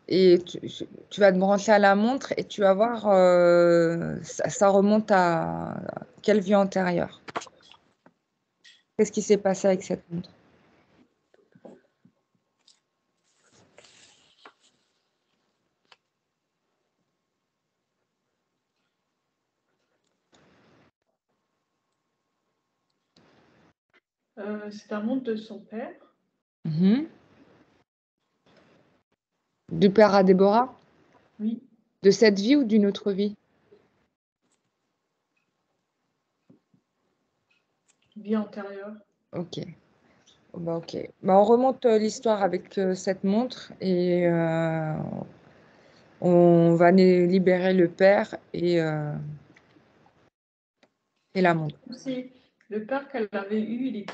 Et tu vas te brancher à la montre et tu vas voir, ça remonte à quelle vie antérieure? Qu'est-ce qui s'est passé avec cette montre? C'est un monde de son père. Mhm. Du père à Déborah? Oui. De cette vie ou d'une autre vie? Vie antérieure. Ok. Oh, bah, ok. Bah, on remonte l'histoire avec cette montre et on va libérer le père et la montre. Aussi, le père qu'elle avait eu,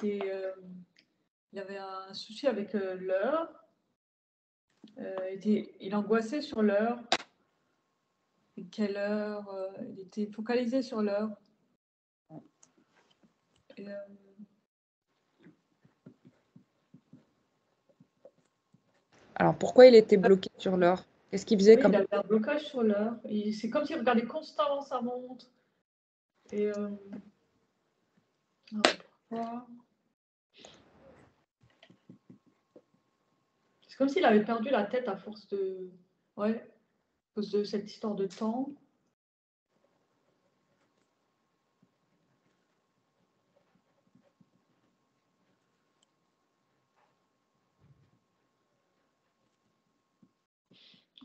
il avait un souci avec l'heure. Il angoissait sur l'heure. Et quelle heure il était focalisé sur l'heure. Et, Alors pourquoi il était bloqué sur l'heure? Qu'est-ce qu'il faisait oui, comme... il avait un blocage sur l'heure. C'est comme s'il regardait constamment sa montre. Et alors, pourquoi? C'est comme s'il avait perdu la tête à force de. Ouais, à cause de cette histoire de temps.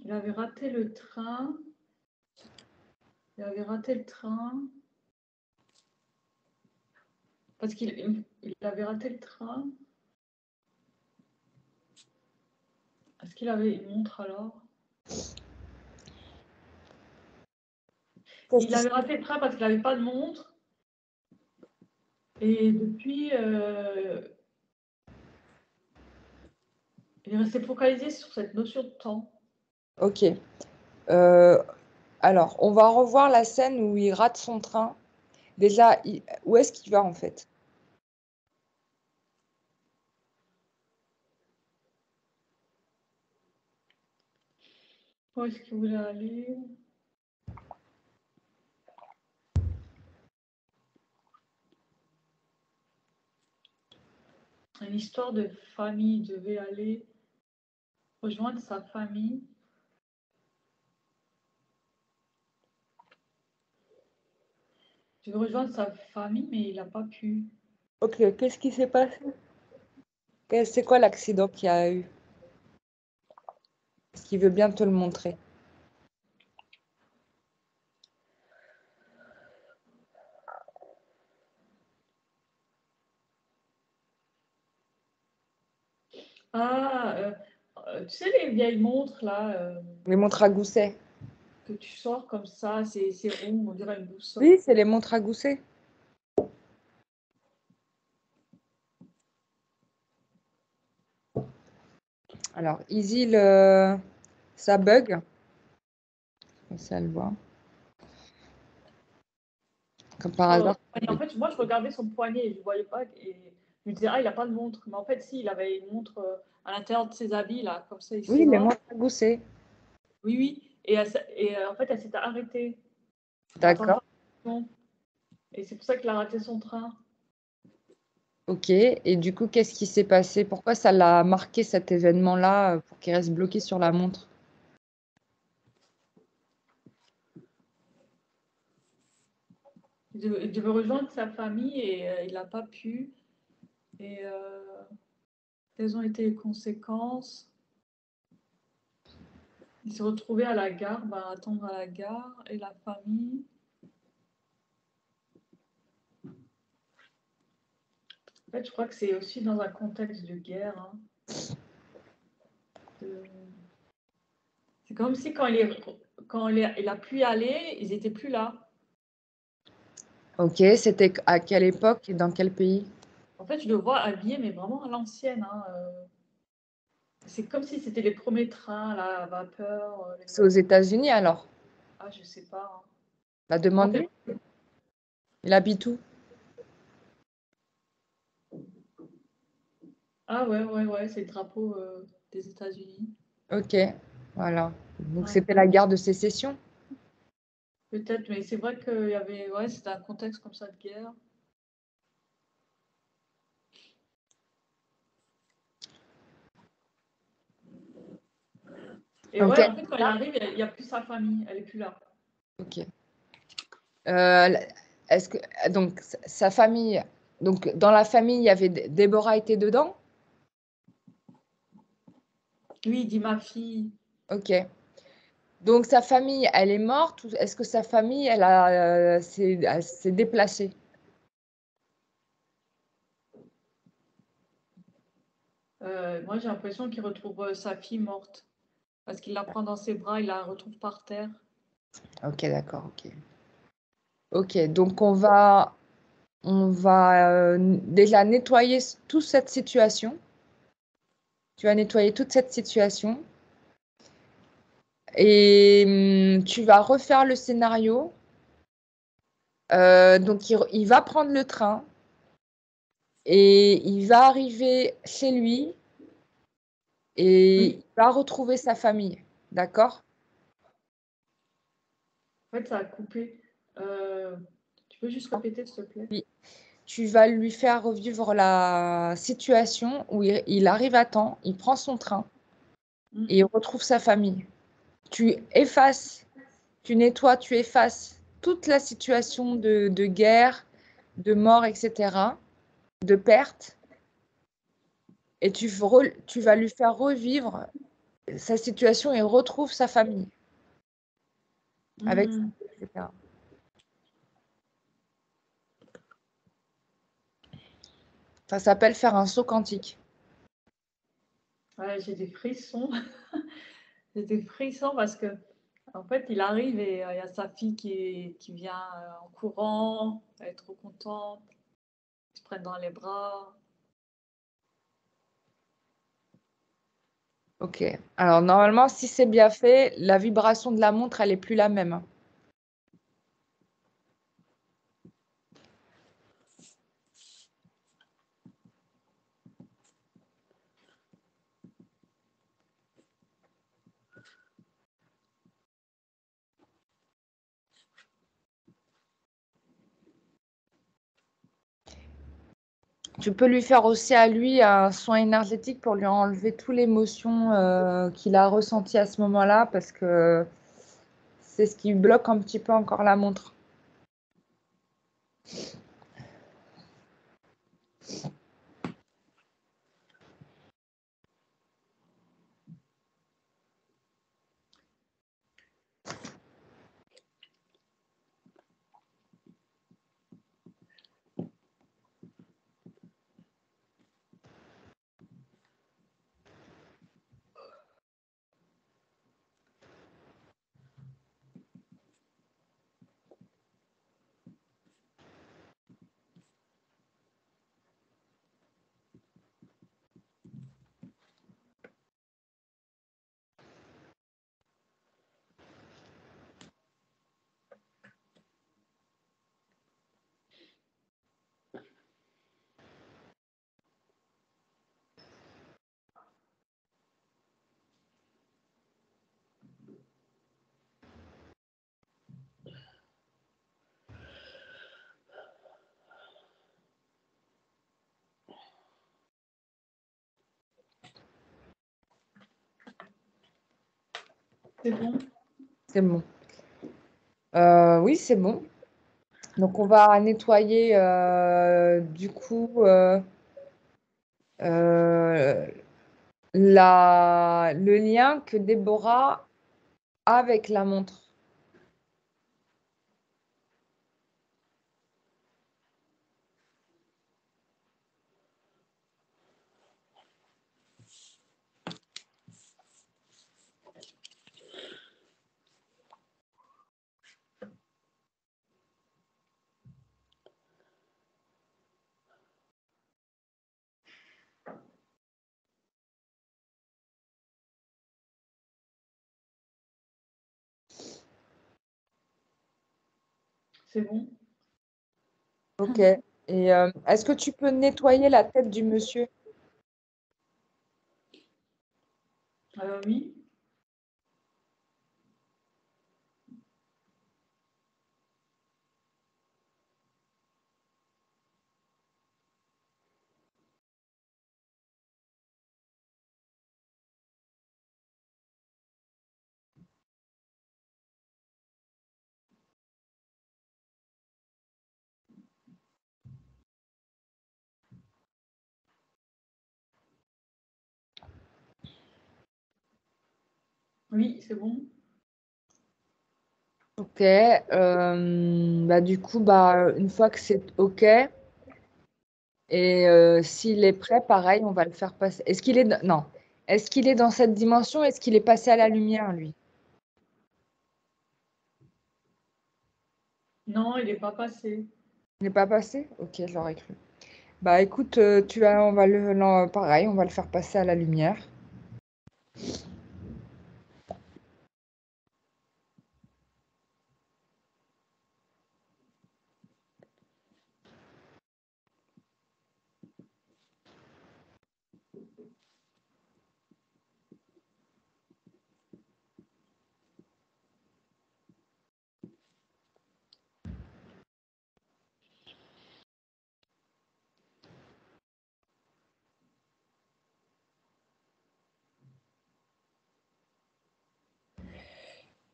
Il avait raté le train. Il avait raté le train. Parce qu'il avait raté le train. Est-ce qu'il avait une montre alors? Il avait raté le train parce qu'il n'avait pas de montre. Et depuis, il est resté focalisé sur cette notion de temps. Ok. Alors, on va revoir la scène où il rate son train. Déjà, où est-ce qu'il va en fait? Où est-ce qu'il voulait aller? Une histoire de famille. Il devait aller rejoindre sa famille. Tu veux rejoindre sa famille, mais il n'a pas pu. Ok, qu'est-ce qui s'est passé? C'est quoi l'accident qu'il y a eu? Est-ce qu'il veut bien te le montrer? Ah, tu sais les vieilles montres là Les montres à gousset. que tu sors comme ça, c'est rond, on dirait une boussole. Oui, c'est les montres à gousset. Alors, Easy, ça bug. Ça le voit. Comme par hasard. Et en fait, moi, je regardais son poignet et je ne voyais pas. Et je me disais, ah, il n'a pas de montre. Mais en fait, si, il avait une montre à l'intérieur de ses habits, là, comme ça, il Oui, les serra. montres à gousset. Oui, oui. Et en fait, elle s'était arrêtée. D'accord. Et c'est pour ça qu'il a raté son train. Ok. Et du coup, qu'est-ce qui s'est passé? Pourquoi ça l'a marqué cet événement-là pour qu'il reste bloqué sur la montre? Il devait rejoindre sa famille et il n'a pas pu. Et quelles ont été les conséquences? Il s'est retrouvé à la gare, à attendre à la gare, et la famille. En fait, je crois que c'est aussi dans un contexte de guerre. Hein. C'est comme si quand il a pu y aller, ils n'étaient plus là. Ok. C'était à quelle époque et dans quel pays? En fait, je le vois habillé, mais vraiment à l'ancienne. Hein, c'est comme si c'était les premiers trains là, à vapeur. C'est aux États-Unis alors? Ah, je sais pas. Hein. La demande. Il habite où? Ah ouais, c'est le drapeau des États-Unis. Ok. Voilà. Donc, Ouais. c'était la guerre de sécession? Peut-être, mais c'est vrai qu'il y avait, ouais, c'était un contexte comme ça de guerre. Et Ok. ouais, en fait, quand il arrive, il n'y a plus sa famille, elle n'est plus là. Ok. Est-ce que donc sa famille, donc dans la famille, il y avait Déborah était dedans? Lui, il dit ma fille. Ok. Donc sa famille, elle est morte ou est-ce que sa famille, elle s'est déplacée? Moi, j'ai l'impression qu'il retrouve sa fille morte. Parce qu'il la prend dans ses bras, il la retrouve par terre. Ok, d'accord, ok. Ok, donc on va déjà nettoyer toute cette situation. Tu vas nettoyer toute cette situation et tu vas refaire le scénario. Donc il va prendre le train et il va arriver chez lui et Oui. il va retrouver sa famille. D'accord? En fait, ça a coupé. Tu peux juste répéter, s'il te plaît? Oui. Tu vas lui faire revivre la situation où il arrive à temps, il prend son train et il retrouve sa famille. Tu effaces, tu nettoies, tu effaces toute la situation de guerre, de mort, etc., de perte, et tu vas lui faire revivre sa situation et retrouve sa famille. Avec ça, etc. Ça s'appelle faire un saut quantique. Ouais, j'ai des frissons. J'ai des frissons parce que, en fait, il arrive et il y a sa fille qui vient en courant. Elle est trop contente. Ils se prennent dans les bras. Ok. Alors normalement, si c'est bien fait, la vibration de la montre, elle est plus la même. Tu peux lui faire aussi à lui un soin énergétique pour lui enlever toutes les émotions qu'il a ressenties à ce moment-là, parce que c'est ce qui bloque un petit peu encore la montre. C'est bon. C'est bon. Oui, c'est bon. Donc, on va nettoyer du coup euh, le lien que Déborah a avec la montre. C'est bon. Ok. Et est-ce que tu peux nettoyer la tête du monsieur? Oui. Oui, c'est bon. Ok. Bah, du coup, bah, une fois que c'est ok, et s'il est prêt, pareil, on va le faire passer. Est-ce qu'il est non. Est-ce qu'il est dans cette dimension? Est-ce qu'il est passé à la lumière, lui? Non, il n'est pas passé. Il n'est pas passé? Ok, j'aurais cru. Bah écoute, on va pareil, on va le faire passer à la lumière.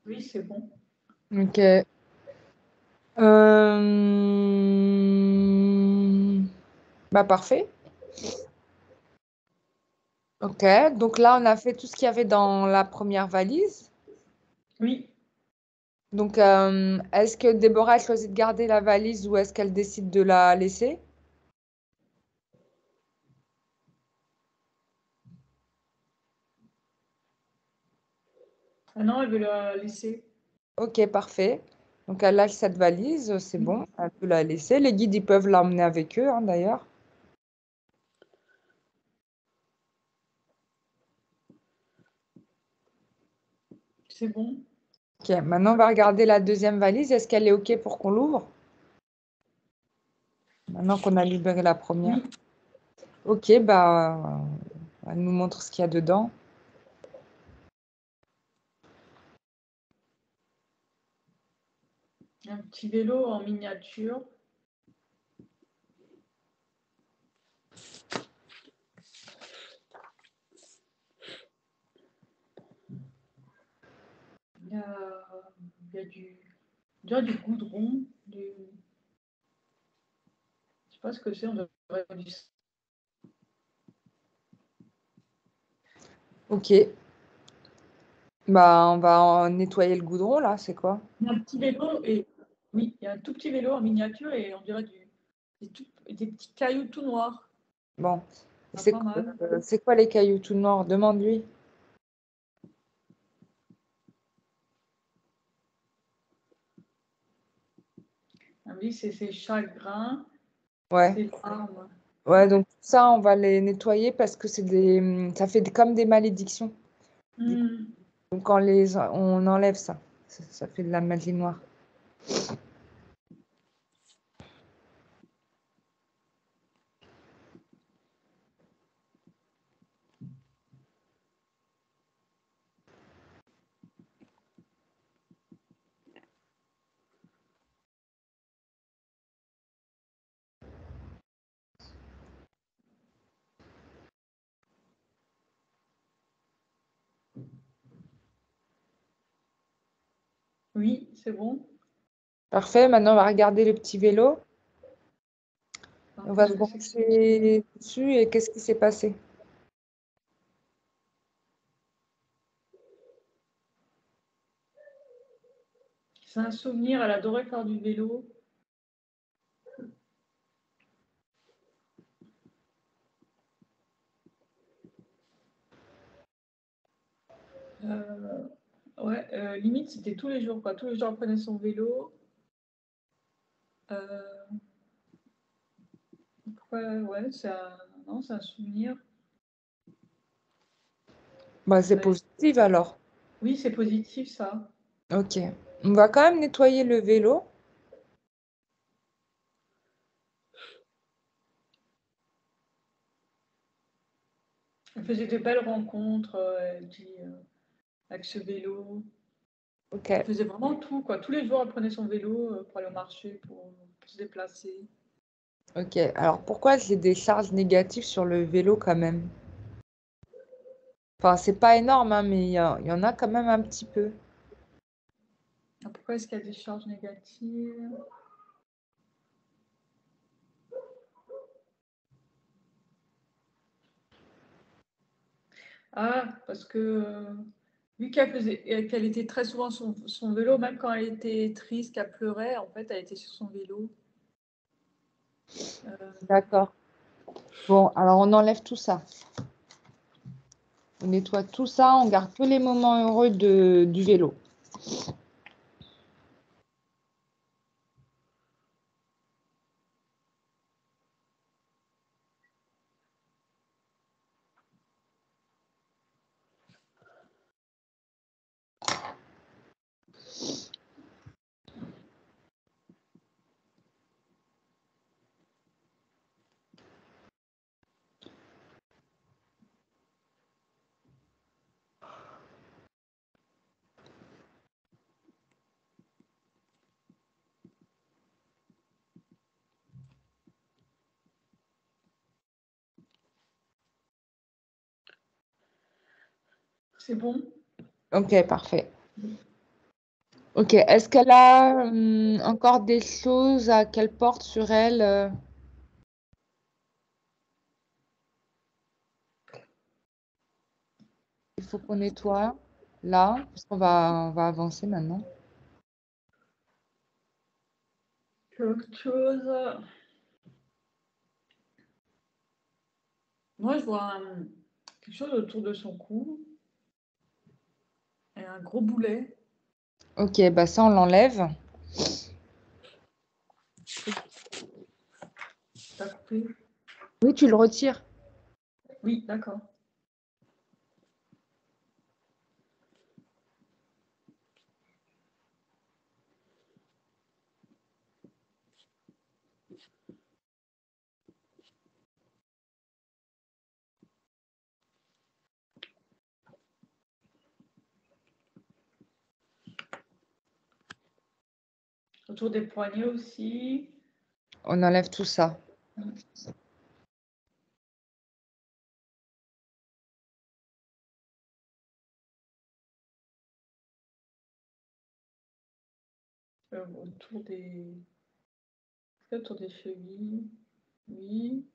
Oui, c'est bon. Ok. Bah parfait. Ok. Donc là, on a fait tout ce qu'il y avait dans la première valise. Oui. Donc, est-ce que Déborah a choisi de garder la valise ou est-ce qu'elle décide de la laisser? Ah non, elle veut la laisser. Ok, parfait. Donc, elle lâche cette valise, c'est bon, elle peut la laisser. Les guides, ils peuvent l'emmener avec eux, hein, d'ailleurs. C'est bon. Ok, maintenant, on va regarder la deuxième valise. Est-ce qu'elle est ok pour qu'on l'ouvre? Maintenant qu'on a libéré la première. Oui. Ok, bah, elle nous montre ce qu'il y a dedans. Un petit vélo en miniature. Il y a, il y a du goudron. Je sais pas ce que c'est. On dirait du... Ok. Bah, on va nettoyer le goudron, là, c'est quoi? Il y a un petit vélo et oui, il y a un tout petit vélo en miniature et on dirait des petits cailloux tout noirs. Bon. Ah, pas mal. C'est quoi les cailloux tout noirs? Demande-lui. Ah oui, c'est ses chagrins, Ouais. ses larmes. Ouais, donc tout ça, on va les nettoyer parce que ça fait comme des malédictions. Du coup, Hmm. donc on enlève ça. Ça fait de la magie noire. Oui, c'est bon. Parfait. Maintenant, on va regarder le petit vélo. On va se Qu'est-ce que c'est que ce petit brancher dessus et qu'est-ce qui s'est passé? C'est un souvenir, elle adorait faire du vélo. Ouais, limite, c'était tous les jours, quoi. Tous les jours, elle prenait son vélo. Ouais, non, c'est un souvenir. Bah, c'est Ouais. positif alors. Oui, c'est positif, ça. Ok. On va quand même nettoyer le vélo. Elle faisait de belles rencontres, elle dit, avec ce vélo. Ok. Elle faisait vraiment tout, quoi. Tous les jours, elle prenait son vélo pour aller au marché, pour se déplacer. Ok. Alors pourquoi j'ai des charges négatives sur le vélo quand même? Enfin, c'est pas énorme, hein, mais il y en a quand même un petit peu. Ah, pourquoi est-ce qu'il y a des charges négatives? Ah, parce que vu qu'elle était très souvent son vélo, même quand elle était triste, qu'elle pleurait, en fait, elle était sur son vélo. D'accord. Bon, alors on enlève tout ça. On nettoie tout ça, on garde que les moments heureux du vélo. C'est bon? Ok, parfait. Ok, est-ce qu'elle a encore des choses qu'elle porte sur elle? Il faut qu'on nettoie là, parce on va avancer maintenant. Autre chose. Moi, je vois quelque chose autour de son cou et un gros boulet. Ok, bah ça on l'enlève. T'as coupé? Oui, tu le retires. Oui, d'accord. Autour des poignets aussi. On enlève tout ça. Autour des... Autour des chevilles. Oui.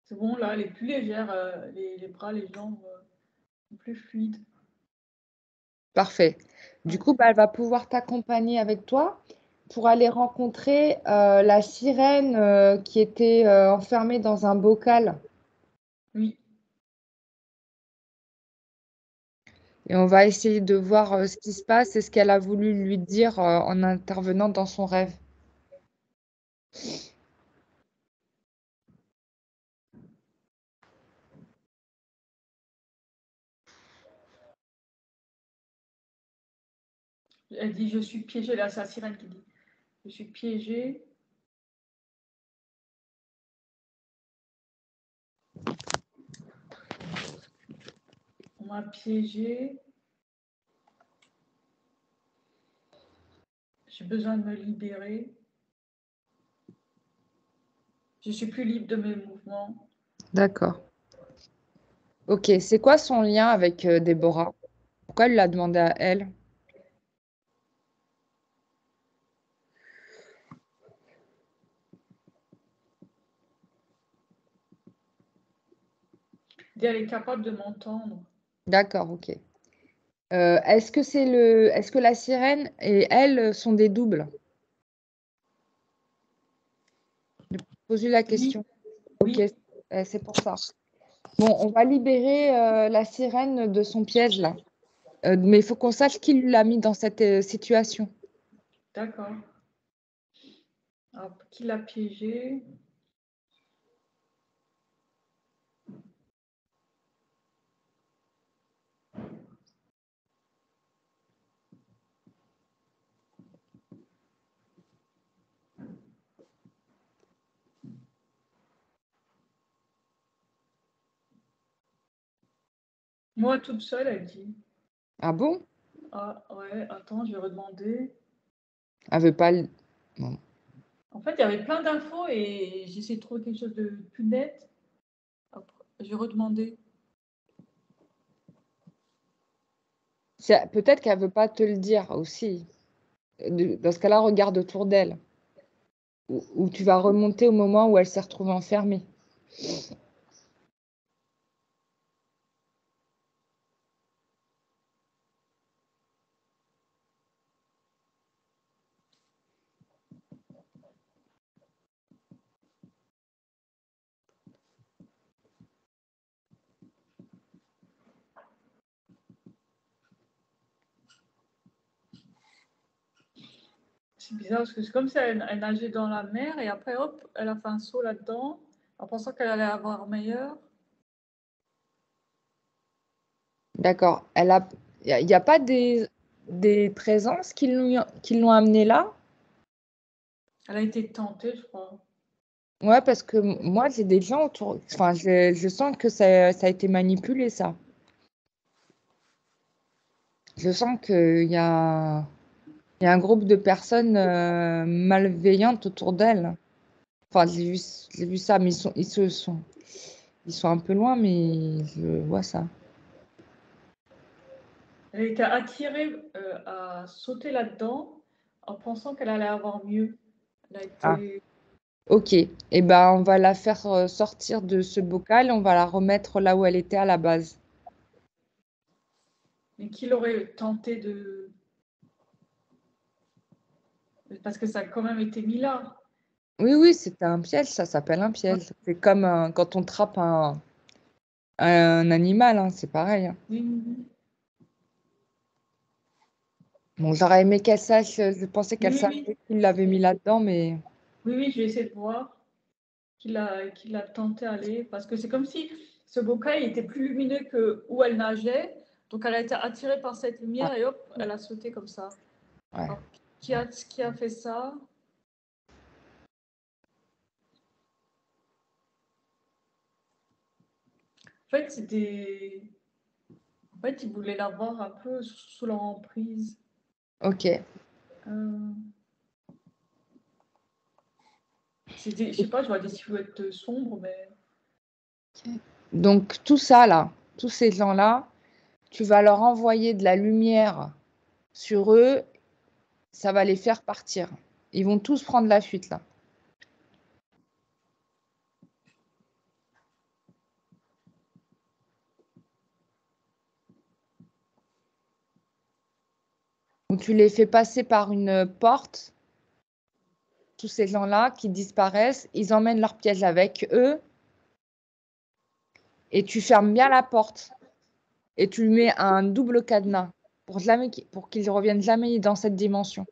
C'est bon, là, elle est plus légère. Les bras, les jambes sont plus fluides. Parfait. Du coup, bah, elle va pouvoir t'accompagner avec toi pour aller rencontrer la sirène qui était enfermée dans un bocal. Oui. Et on va essayer de voir ce qui se passe et ce qu'elle a voulu lui dire en intervenant dans son rêve. Elle dit, je suis piégée. Là, c'est la sirène qui dit, je suis piégée. On m'a piégée. J'ai besoin de me libérer. Je suis plus libre de mes mouvements. D'accord. Ok, c'est quoi son lien avec Déborah? Pourquoi elle l'a demandé à elle? Elle est capable de m'entendre. D'accord, ok. Est-ce que la sirène et elle sont des doubles? Je pose la question. Ok, Oui. c'est pour ça. Bon, on va libérer la sirène de son piège là. Mais il faut qu'on sache qui l'a mis dans cette situation. D'accord. Alors, qui l'a piégé? Moi, toute seule, elle dit. Ah bon? Ah, ouais, attends, je vais redemander. Elle veut pas. Bon. En fait, il y avait plein d'infos et j'essaie de trouver quelque chose de plus net. Après, je vais redemander. Peut-être qu'elle veut pas te le dire aussi. Dans ce cas-là, regarde autour d'elle. Où tu vas remonter au moment où elle s'est retrouvée enfermée. C'est bizarre parce que c'est comme si elle nageait dans la mer et après, hop, elle a fait un saut là-dedans en pensant qu'elle allait avoir meilleur. D'accord. Il n'y a pas des présences qui l'ont amenée là? Elle a été tentée, je crois. Ouais, parce que moi, j'ai des gens autour. Enfin, je sens que ça a été manipulé, ça. Je sens il y a un groupe de personnes malveillantes autour d'elle. Enfin, j'ai vu ça, mais ils sont un peu loin, mais je vois ça. Elle a été attirée à sauter là-dedans en pensant qu'elle allait avoir mieux. Elle a Ah, été. ok. Eh ben, on va la faire sortir de ce bocal, on va la remettre là où elle était à la base. Mais qui l'aurait tenté de. Parce que ça a quand même été mis là. Oui, oui, c'était un piège, ça s'appelle un piège. C'est comme quand on trappe un animal, hein, c'est pareil, hein. Oui, oui, oui. Bon, j'aurais aimé qu'elle sache, je pensais qu'elle Oui, oui, savait oui. qu'il l'avait mis là-dedans, mais Oui, oui, je vais essayer de voir qui l'a tenté aller. Parce que c'est comme si ce bocal était plus lumineux que où elle nageait. Donc elle a été attirée par cette ah, lumière et hop, elle a sauté comme ça. ouais. Alors, qui a fait ça? En fait, c'était. En fait, ils voulaient l'avoir un peu sous leur emprise. Ok. Euh, je sais pas, je vois des silhouettes sombres, mais. Donc tout ça là, tous ces gens-là, tu vas leur envoyer de la lumière sur eux, ça va les faire partir. Ils vont tous prendre la fuite là. Donc tu les fais passer par une porte, tous ces gens-là qui disparaissent, ils emmènent leur piège avec eux et tu fermes bien la porte et tu lui mets un double cadenas pour qu'ils reviennent jamais dans cette dimension.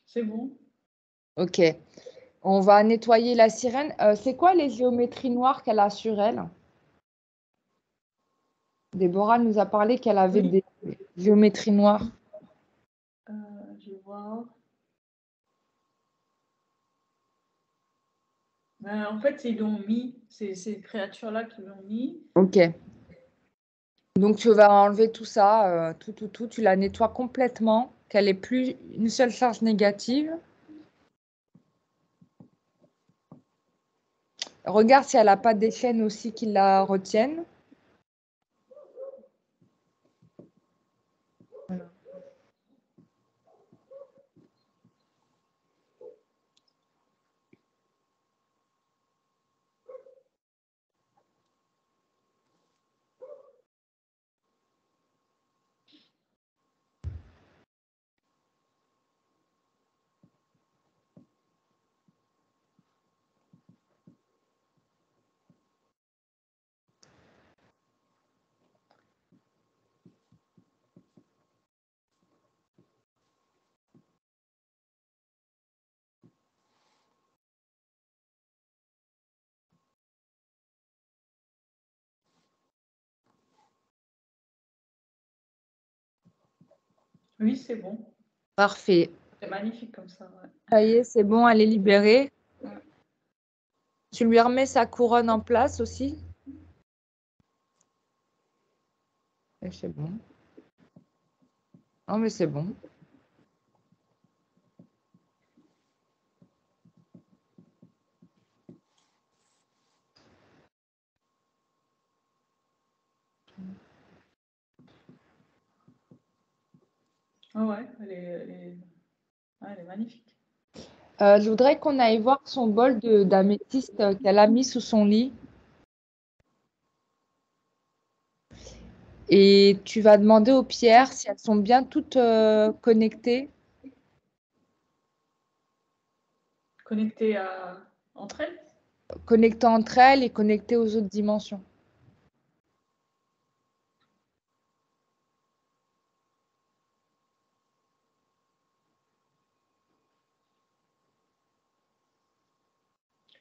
C'est bon. Ok. On va nettoyer la sirène. C'est quoi les géométries noires qu'elle a sur elle? Déborah nous a parlé qu'elle avait Oui, des géométries noires. En fait, ils l'ont mis, ces créatures-là qui l'ont mis. Ok. Donc, tu vas enlever tout ça, tout. Tu la nettoies complètement, qu'elle ait plus une seule charge négative. Regarde si elle n'a pas des chaînes aussi qui la retiennent. Voilà. Oui, c'est bon. Parfait. C'est magnifique comme ça. Ouais. Ça y est, c'est bon, elle est libérée. Ouais. Tu lui remets sa couronne en place aussi. Et c'est bon. Non, mais c'est bon. Ouais, elle est magnifique. Je voudrais qu'on aille voir son bol d'améthyste qu'elle a mis sous son lit. Et tu vas demander aux pierres si elles sont bien toutes connectées. Connectées entre elles? Connectées entre elles et connectées aux autres dimensions.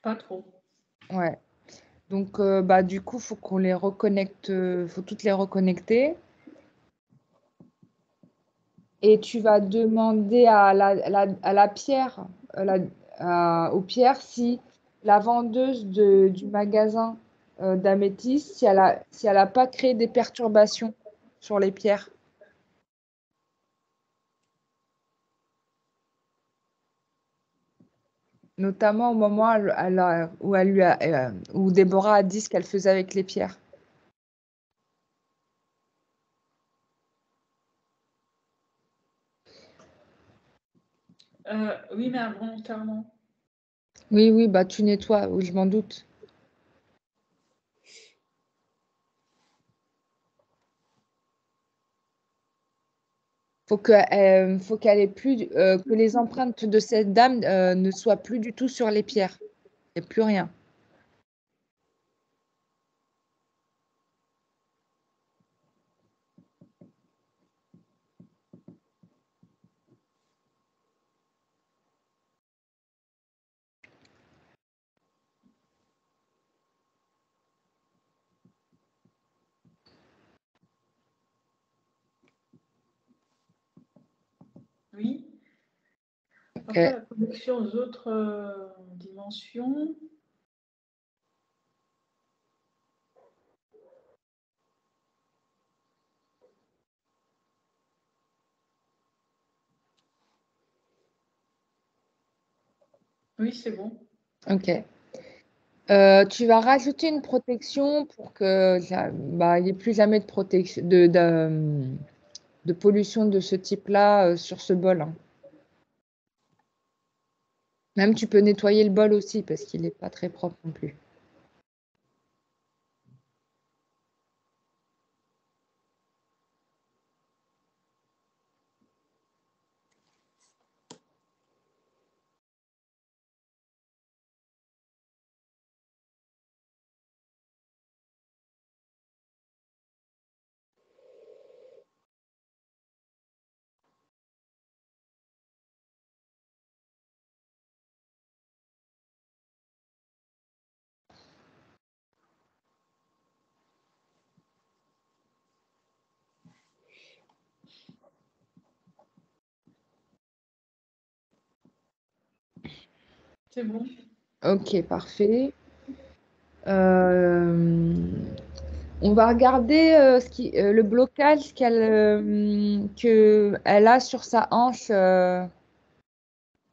Pas trop. Ouais. Donc, du coup, faut qu'on les reconnecte, faut toutes les reconnecter. Et tu vas demander à la pierre, aux pierres, si la vendeuse du magasin d'améthyste, si elle a pas créé des perturbations sur les pierres. Notamment au moment où Déborah a dit ce qu'elle faisait avec les pierres. Oui, mais involontairement. Oui, tu nettoies, oui, je m'en doute. Faut qu'elle ait plus, que les empreintes de cette dame ne soient plus du tout sur les pierres. Il n'y a plus rien. Oui. Ok. Après, la connexion aux autres dimensions. Oui, c'est bon. Ok. Tu vas rajouter une protection pour que il n'y ait plus jamais de protection de pollution de ce type-là sur ce bol, hein. Même tu peux nettoyer le bol aussi parce qu'il n'est pas très propre non plus. C'est bon. Ok, parfait. Euh, On va regarder le blocage que elle a sur sa hanche,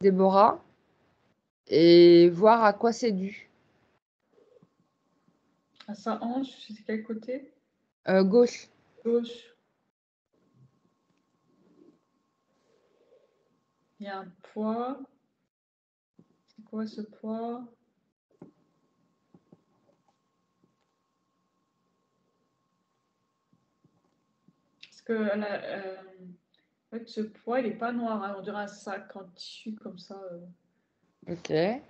Déborah, et voir à quoi c'est dû. À sa hanche, c'est quel côté? Gauche. Gauche. Il y a un poids. C'est quoi ce poids? Parce que en fait, ce poids, il n'est pas noir, hein. On dirait un sac en tissu comme ça. Ok. Et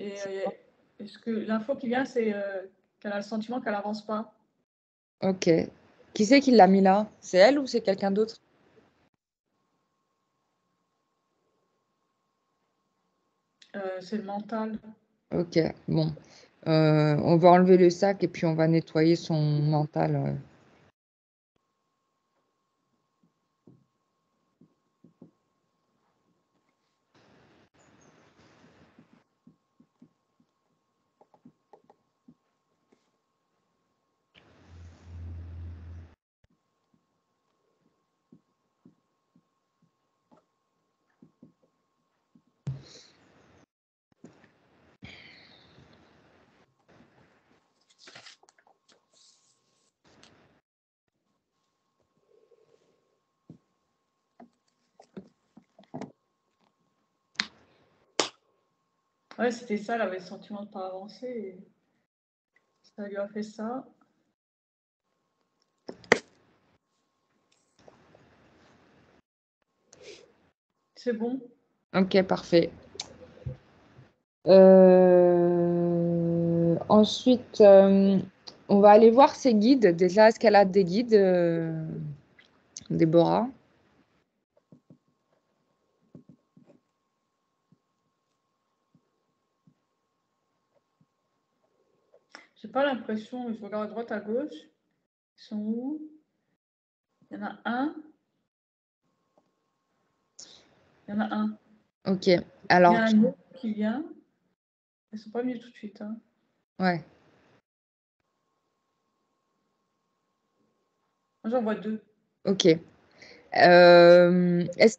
est-ce que l'info qui vient, c'est qu'elle a le sentiment qu'elle n'avance pas? Ok. Qui c'est qui l'a mis là? C'est elle ou c'est quelqu'un d'autre? C'est le mental. Ok, bon. On va enlever le sac et puis on va nettoyer son mental. Ouais, c'était ça, elle avait le sentiment de ne pas avancer. Et ça lui a fait ça. C'est bon. Ok, parfait. Ensuite, on va aller voir ses guides. Déjà, est-ce qu'elle a des guides, Déborah? J'ai pas l'impression, je regarde à droite, à gauche. Ils sont où? Il y en a un. Il y en a un. Ok, Il y alors, a un autre qui vient. Ils ne sont pas venus tout de suite, hein. ouais, Moi, j'en vois deux. ok. Est-ce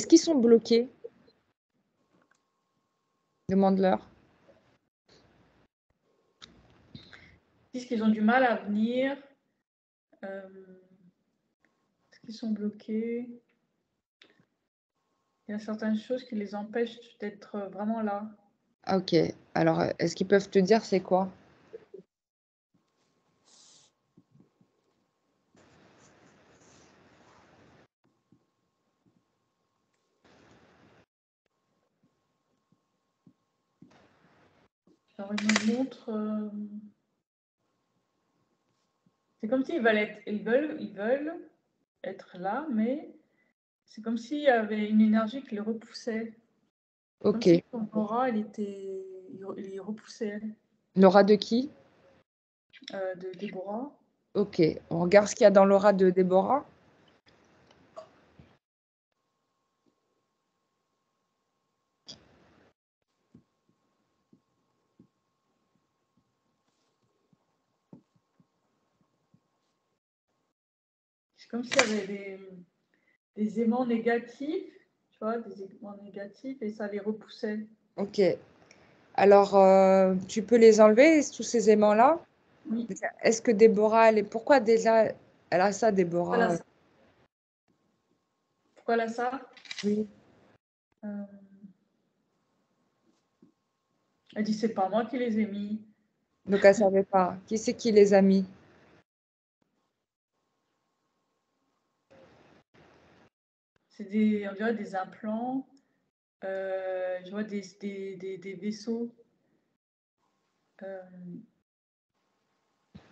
qu'ils sont bloqués? Demande-leur. Ils disent qu'ils ont du mal à venir. Est-ce qu'ils sont bloqués? Il y a certaines choses qui les empêchent d'être vraiment là. Ok, alors, est-ce qu'ils peuvent te dire c'est quoi? Alors, ils me montrent. C'est comme s'ils veulent être là, mais c'est comme s'il y avait une énergie qui les repoussait. Comme Ok. si son aura, il les repoussait, L'aura de qui? de Déborah. Ok, on regarde ce qu'il y a dans l'aura de Déborah. C'est comme s'il y avait des aimants négatifs, tu vois, des aimants négatifs, et ça les repoussait. Ok. Alors, tu peux les enlever, tous ces aimants-là? Oui. Est-ce que Déborah, pourquoi déjà elle a ça, Voilà Déborah? ça. Pourquoi là ça? Oui. euh, Elle dit c'est pas moi qui les ai mis. Donc, elle ne savait pas. Qui c'est qui les a mis? C'est on dirait des implants. Je vois des vaisseaux. Euh,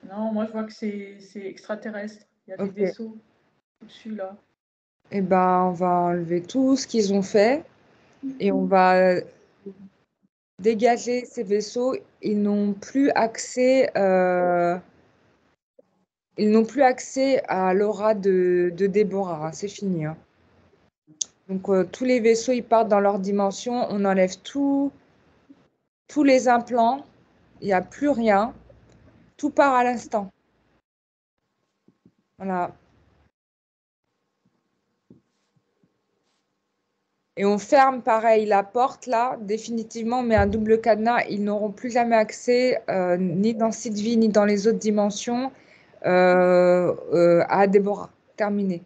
non, moi je vois que c'est extraterrestre. Il y a des Ok. vaisseaux au-dessus là. Eh ben, on va enlever tout ce qu'ils ont fait et on va dégager ces vaisseaux. Ils n'ont plus accès à l'aura de Déborah, hein. C'est fini, hein. Donc, tous les vaisseaux, ils partent dans leur dimension. On enlève tout, tous les implants, il n'y a plus rien. Tout part à l'instant. Voilà. Et on ferme pareil la porte là, définitivement, mais un double cadenas. Ils n'auront plus jamais accès, ni dans cette vie, ni dans les autres dimensions, à Déborah. Terminé.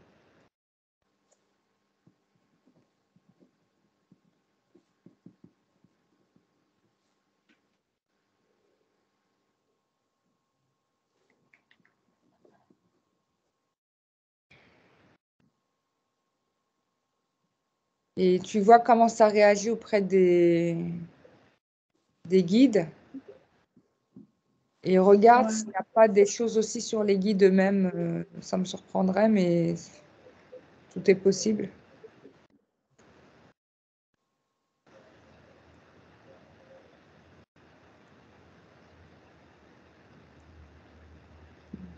Et tu vois comment ça réagit auprès des guides. Et regarde Ouais. s'il n'y a pas des choses aussi sur les guides eux-mêmes. Ça me surprendrait, mais tout est possible.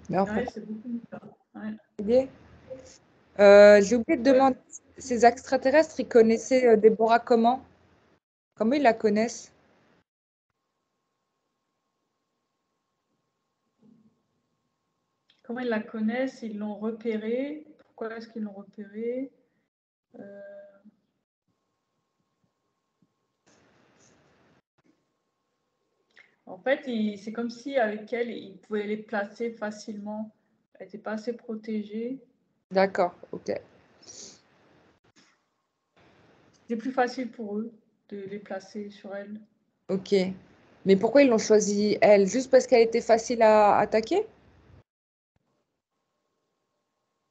Alors, Ouais, c'est beaucoup mieux. Ouais. j'ai oublié de demander, ces extraterrestres, ils connaissaient Déborah comment? Comment ils la connaissent? Comment ils la connaissent? Ils l'ont repérée. Pourquoi est-ce qu'ils l'ont repérée? En fait, c'est comme si avec elle, ils pouvaient les placer facilement. Elle n'était pas assez protégée. D'accord, ok. C'était plus facile pour eux de les placer sur elle. Ok. Mais pourquoi ils l'ont choisie, elle? Juste parce qu'elle était facile à attaquer?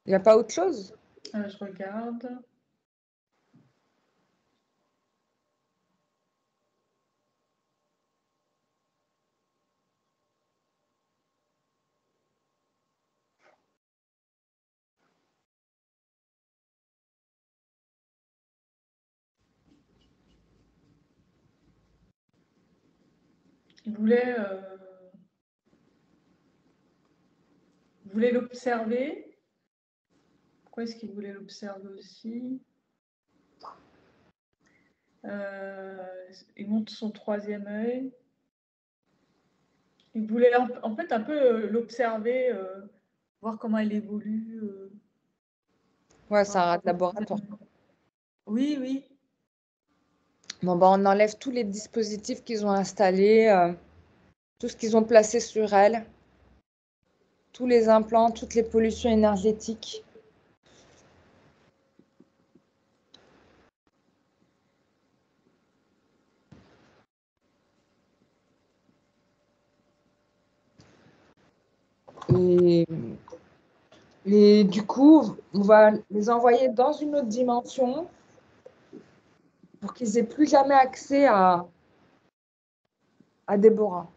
Il n'y a pas autre chose? Je regarde. Ils voulaient l'observer. Pourquoi est-ce qu'ils voulaient l'observer aussi? Il montre son troisième œil. Il voulait en fait un peu l'observer, voir comment elle évolue. Ouais, c'est Par un rat rapport de au laboratoire. troisième œil. Oui, oui. Bon, bah, on enlève tous les dispositifs qu'ils ont installés, tout ce qu'ils ont placé sur elle, tous les implants, toutes les pollutions énergétiques. Et, et du coup, on va les envoyer dans une autre dimension pour qu'ils aient plus jamais accès à Déborah.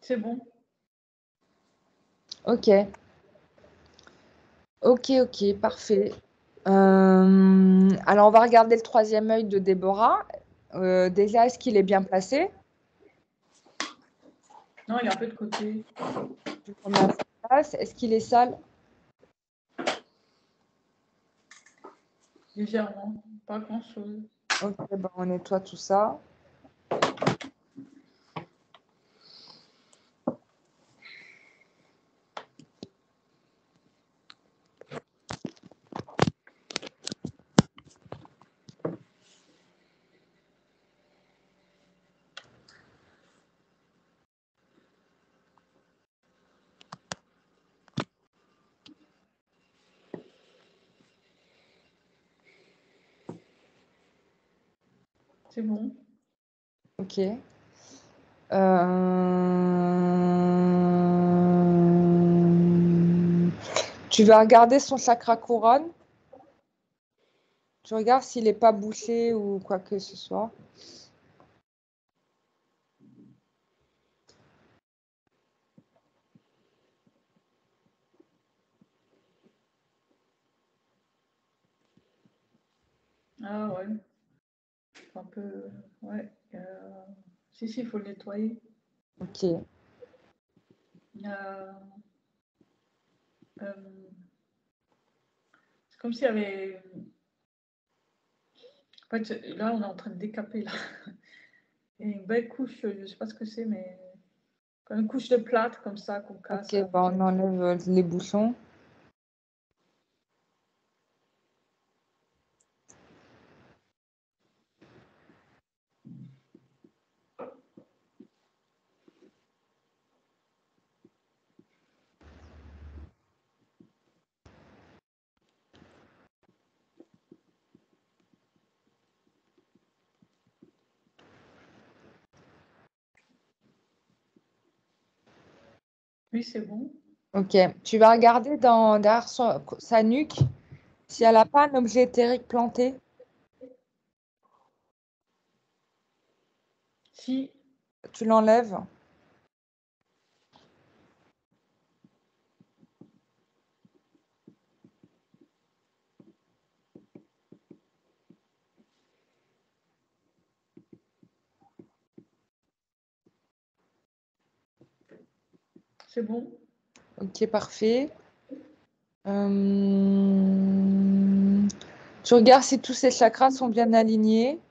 C'est bon. Ok. Ok, ok, parfait. Alors, on va regarder le troisième œil de Déborah. Déjà, est-ce qu'il est bien placé? Non, il est un peu de côté. Je le remets à sa place. Est-ce qu'il est sale? Légèrement. Pas grand-chose. Ok, ben, on nettoie tout ça. C'est bon. Ok. Tu vas regarder son chakra couronne. Tu regardes s'il n'est pas bouché ou quoi que ce soit. Ah ouais. Un peu. Ouais. Si, il faut le nettoyer. Ok. Euh, c'est comme s'il y avait. En fait, là, on est en train de décaper là. Et une belle couche, je ne sais pas ce que c'est, mais comme une couche de plâtre comme ça qu'on casse. Ok, bah, on enlève les bouchons. Oui, c'est bon. Ok. Tu vas regarder derrière sa nuque si elle n'a pas un objet éthérique planté. Si, Tu l'enlèves. c'est bon. Ok, parfait. Tu regardes si tous ces chakras sont bien alignés.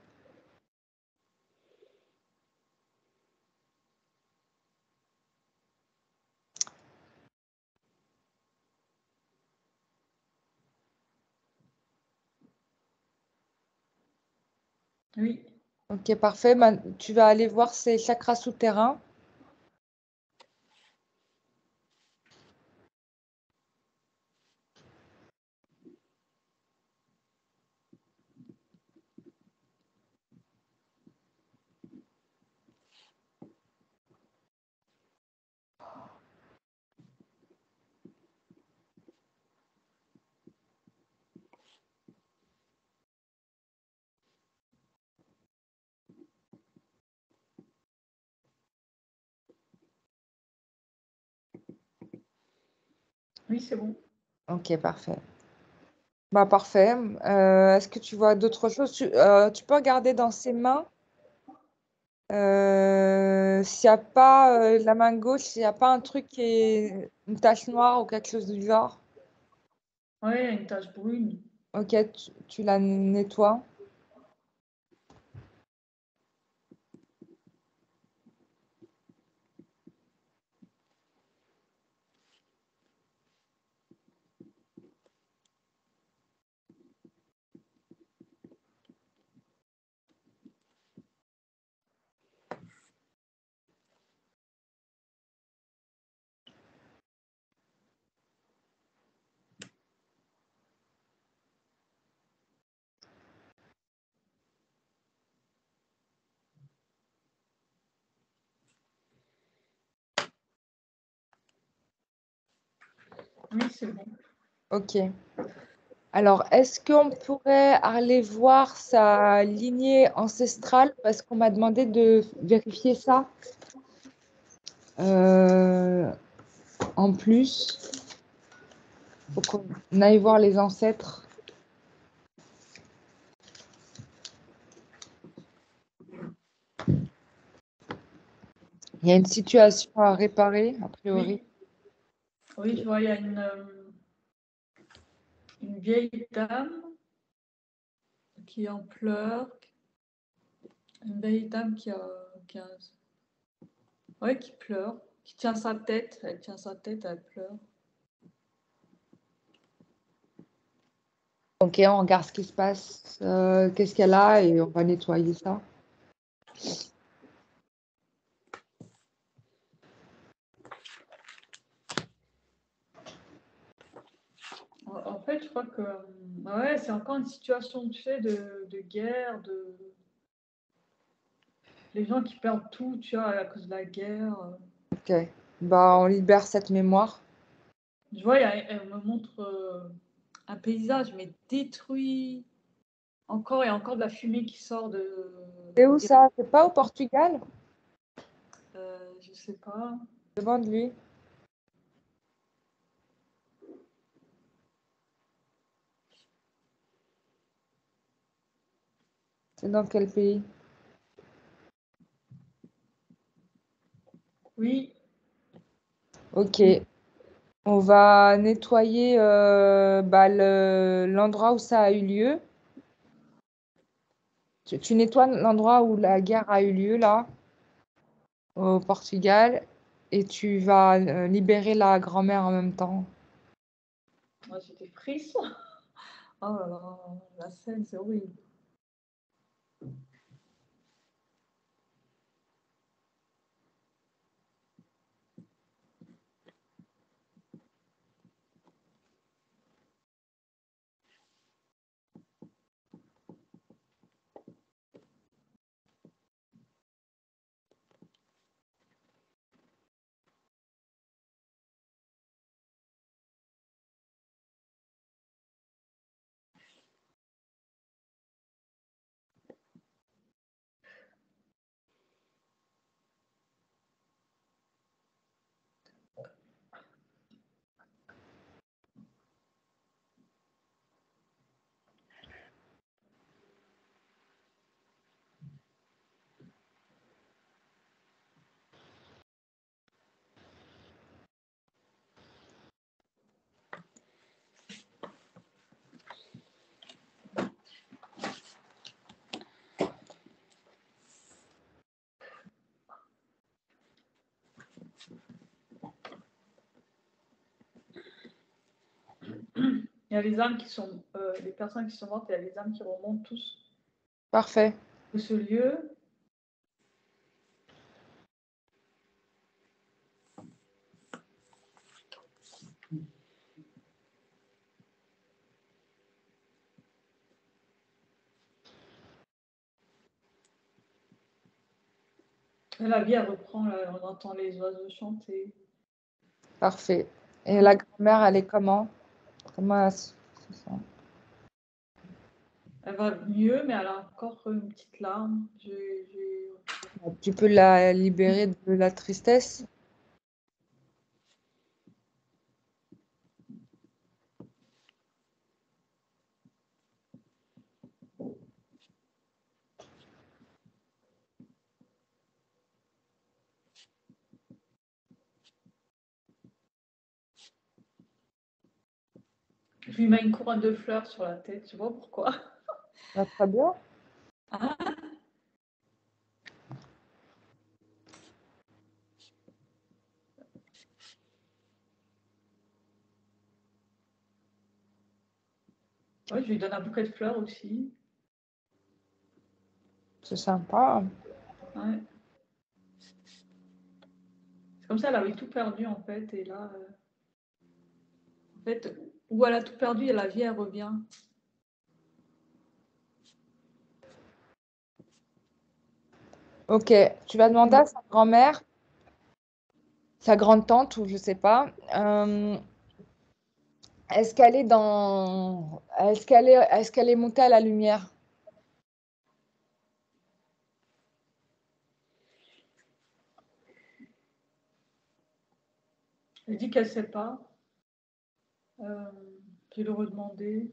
Oui. Ok, parfait. Tu vas aller voir ces chakras souterrains. Oui, c'est bon. Ok, parfait. Bah, parfait. Est-ce que tu vois d'autres choses? Tu peux regarder dans ses mains. S'il n'y a pas la main gauche, s'il n'y a pas un truc qui est une tache noire ou quelque chose du genre. Oui, il y a une tache brune. Ok, tu la nettoies. Oui, c'est bon. Ok. Alors, est-ce qu'on pourrait aller voir sa lignée ancestrale? Parce qu'on m'a demandé de vérifier ça. En plus, faut qu'on aille voir les ancêtres. Il y a une situation à réparer, a priori. Oui. Oui, je vois, il y a une vieille dame qui est en pleurs. Une vieille dame ouais, qui pleure, qui tient sa tête. Elle tient sa tête, elle pleure. Ok, on regarde ce qui se passe, qu'est-ce qu'elle a et on va nettoyer ça. En fait, je crois que ouais, c'est encore une situation, tu sais, de guerre, les gens qui perdent tout, tu vois, à cause de la guerre. Ok, bah on libère cette mémoire. Je vois, elle me montre un paysage, mais détruit. Encore et encore de la fumée qui sort C'est où ça? C'est pas au Portugal? je sais pas. Demande-lui. C'est dans quel pays? Oui. Ok. On va nettoyer l'endroit où ça a eu lieu. Tu nettoies l'endroit où la guerre a eu lieu, là, au Portugal, et tu vas libérer la grand-mère en même temps. Moi, j'ai des frissons. Oh là là, la scène, c'est horrible. Il y a les âmes qui sont, les personnes qui sont mortes, il y a les âmes qui remontent tous Parfait. de ce lieu. Et la vie, elle reprend, là, on entend les oiseaux chanter. Parfait. Et la grand-mère, elle est comment? Comment elle se sent? Elle va mieux, mais elle a encore une petite larme. Tu peux la libérer de la tristesse? Je lui mets une couronne de fleurs sur la tête, je sais pas pourquoi. Ah, très bien. Ah, ouais, je lui donne un bouquet de fleurs aussi. C'est sympa. Ouais. C'est comme ça, elle avait tout perdu en fait. Et là, en fait, où elle a tout perdu et la vie, elle revient. Ok, tu vas demander à sa grand-mère, sa grande-tante ou je sais pas, est-ce qu'elle est montée à la lumière? Elle dit qu'elle ne sait pas. Je vais le redemander.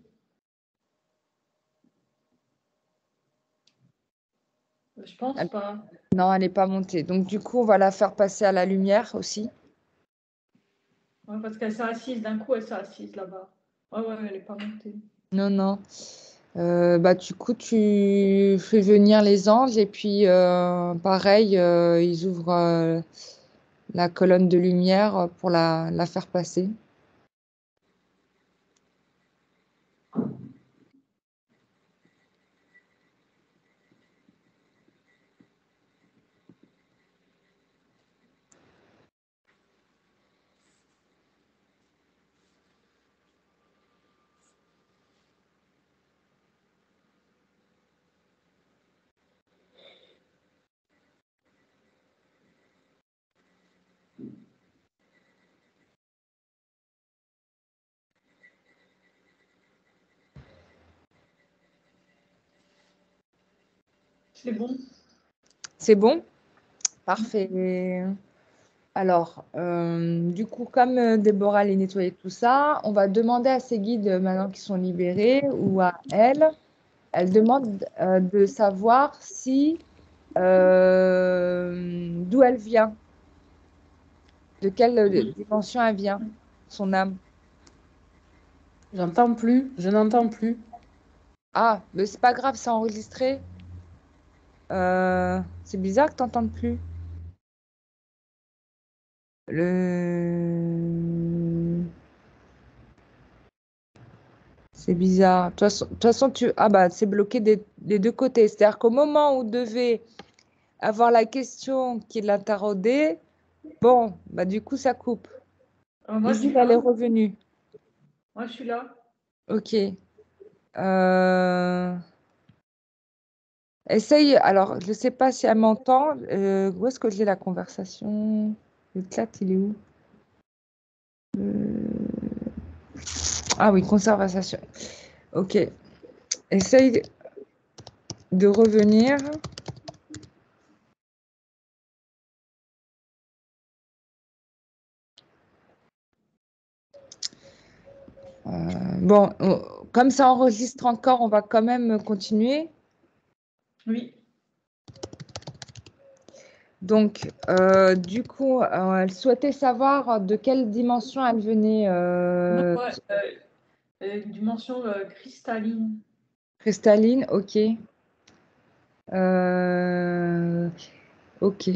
Je pense pas. Non, elle n'est pas montée. Donc du coup, on va la faire passer à la lumière aussi. Ouais, parce qu'elle s'est assise, d'un coup, elle s'est assise là-bas. Ouais, ouais, elle n'est pas montée. Non, non. Du coup, tu fais venir les anges et puis pareil, ils ouvrent la colonne de lumière pour la faire passer. C'est bon. C'est bon? Parfait. Alors, du coup, comme Déborah allait nettoyer tout ça, on va demander à ses guides maintenant qu'ils sont libérés ou à elle Elle demande de savoir si d'où elle vient, de quelle dimension elle vient, son âme. J'entends plus, je n'entends plus. Ah, mais c'est pas grave, c'est enregistré. C'est bizarre que tu n'entendes plus. C'est bizarre. De toute façon, ah bah, c'est bloqué des deux côtés. C'est-à-dire qu'au moment où devait avoir la question qui l'a taraudée, bon, bah du coup, ça coupe. Moi, je Ici, suis elle est là. revenue. Moi, je suis là. Ok. Essaye. Alors, je ne sais pas si elle m'entend. Où est-ce que j'ai la conversation? Le chat, il est où? Ah oui, conservation. Ok. Essaye de revenir. Bon, comme ça enregistre encore, on va quand même continuer. Oui. Donc, du coup, elle souhaitait savoir de quelle dimension elle venait. Dimension cristalline. Cristalline, ok. Ok.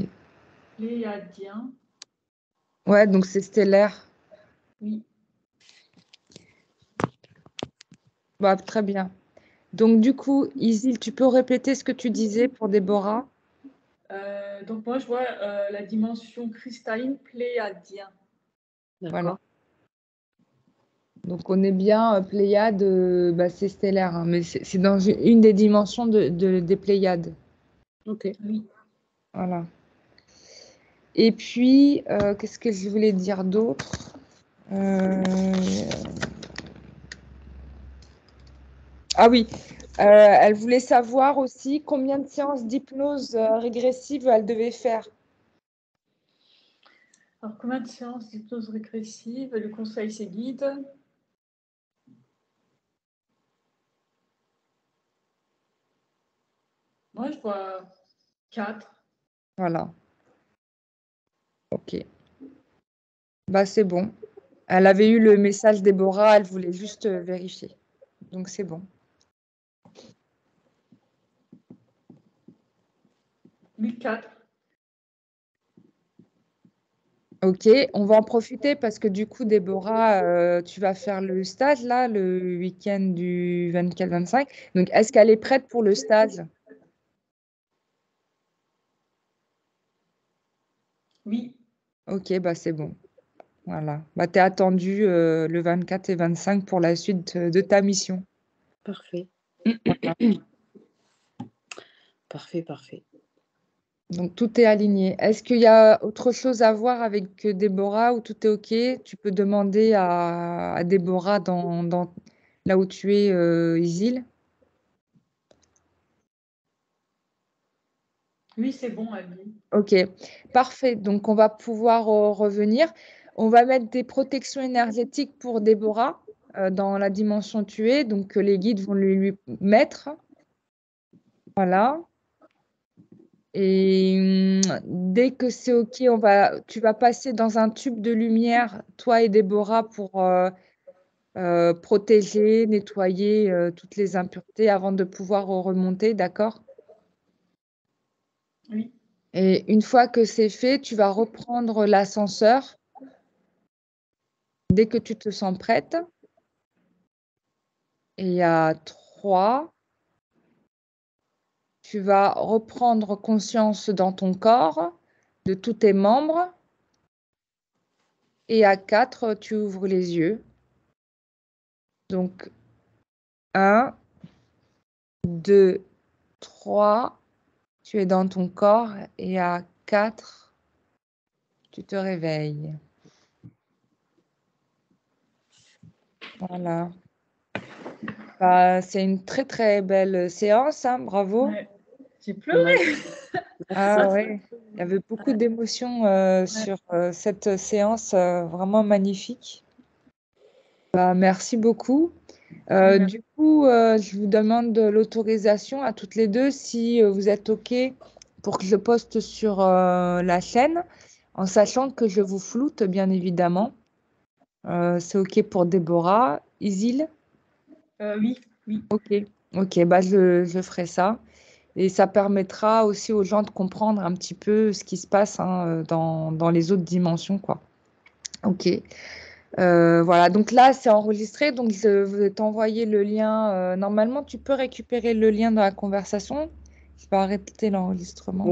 Pléiadien. Ouais, donc c'est stellaire. Oui. Bah, très bien. Donc, du coup, Isil, tu peux répéter ce que tu disais pour Déborah? Donc, moi, je vois la dimension cristalline pléiadien. Voilà. Donc, on est bien Pléiade, bah, c'est stellaire, hein, mais c'est dans une des dimensions des Pléiades. Ok. Oui. Voilà. Et puis, qu'est-ce que je voulais dire d'autre? Ah oui, elle voulait savoir aussi combien de séances d'hypnose régressive elle devait faire. Alors, combien de séances d'hypnose régressive le conseil ses guides? Moi, je vois 4. Voilà. Ok. Bah, c'est bon. Elle avait eu le message Déborah, elle voulait juste vérifier. Donc, c'est bon. Oui, 4. Ok, on va en profiter parce que du coup, Déborah, tu vas faire le stage là, le week-end du 24-25. Donc, est-ce qu'elle est prête pour le stage? Oui. Ok, bah c'est bon. Voilà. Bah, tu es attendue le 24 et 25 pour la suite de ta mission. Parfait. Parfait, parfait. Donc, tout est aligné. Est-ce qu'il y a autre chose à voir avec Déborah ou tout est OK? Tu peux demander à Déborah là où tu es, Isil. Oui, c'est bon, elle dit. Ok, parfait. Donc, on va pouvoir revenir. On va mettre des protections énergétiques pour Déborah dans la dimension où tu es. Donc, les guides vont lui mettre. Voilà. Et dès que c'est OK, tu vas passer dans un tube de lumière, toi et Déborah, pour protéger, nettoyer toutes les impuretés avant de pouvoir remonter, d'accord? Oui. Et une fois que c'est fait, tu vas reprendre l'ascenseur dès que tu te sens prête. Et à 3, tu vas reprendre conscience dans ton corps de tous tes membres. Et à 4, tu ouvres les yeux. Donc, 1, 2, 3, tu es dans ton corps. Et à 4, tu te réveilles. Voilà. Bah, c'est une très très belle séance, hein, bravo. Ouais. J'ai pleuré. Ah ouais, il y avait beaucoup d'émotions sur cette séance vraiment magnifique. Bah, merci beaucoup. Du coup, je vous demande l'autorisation à toutes les deux si vous êtes OK pour que je poste sur la chaîne, en sachant que je vous floute, bien évidemment. C'est OK pour Déborah. Isil? Oui, oui. OK, bah je ferai ça. Et ça permettra aussi aux gens de comprendre un petit peu ce qui se passe hein, dans les autres dimensions, quoi. OK. Voilà, donc là, c'est enregistré. Donc, je vais t'envoyer le lien. Normalement, tu peux récupérer le lien dans la conversation. Je vais arrêter l'enregistrement.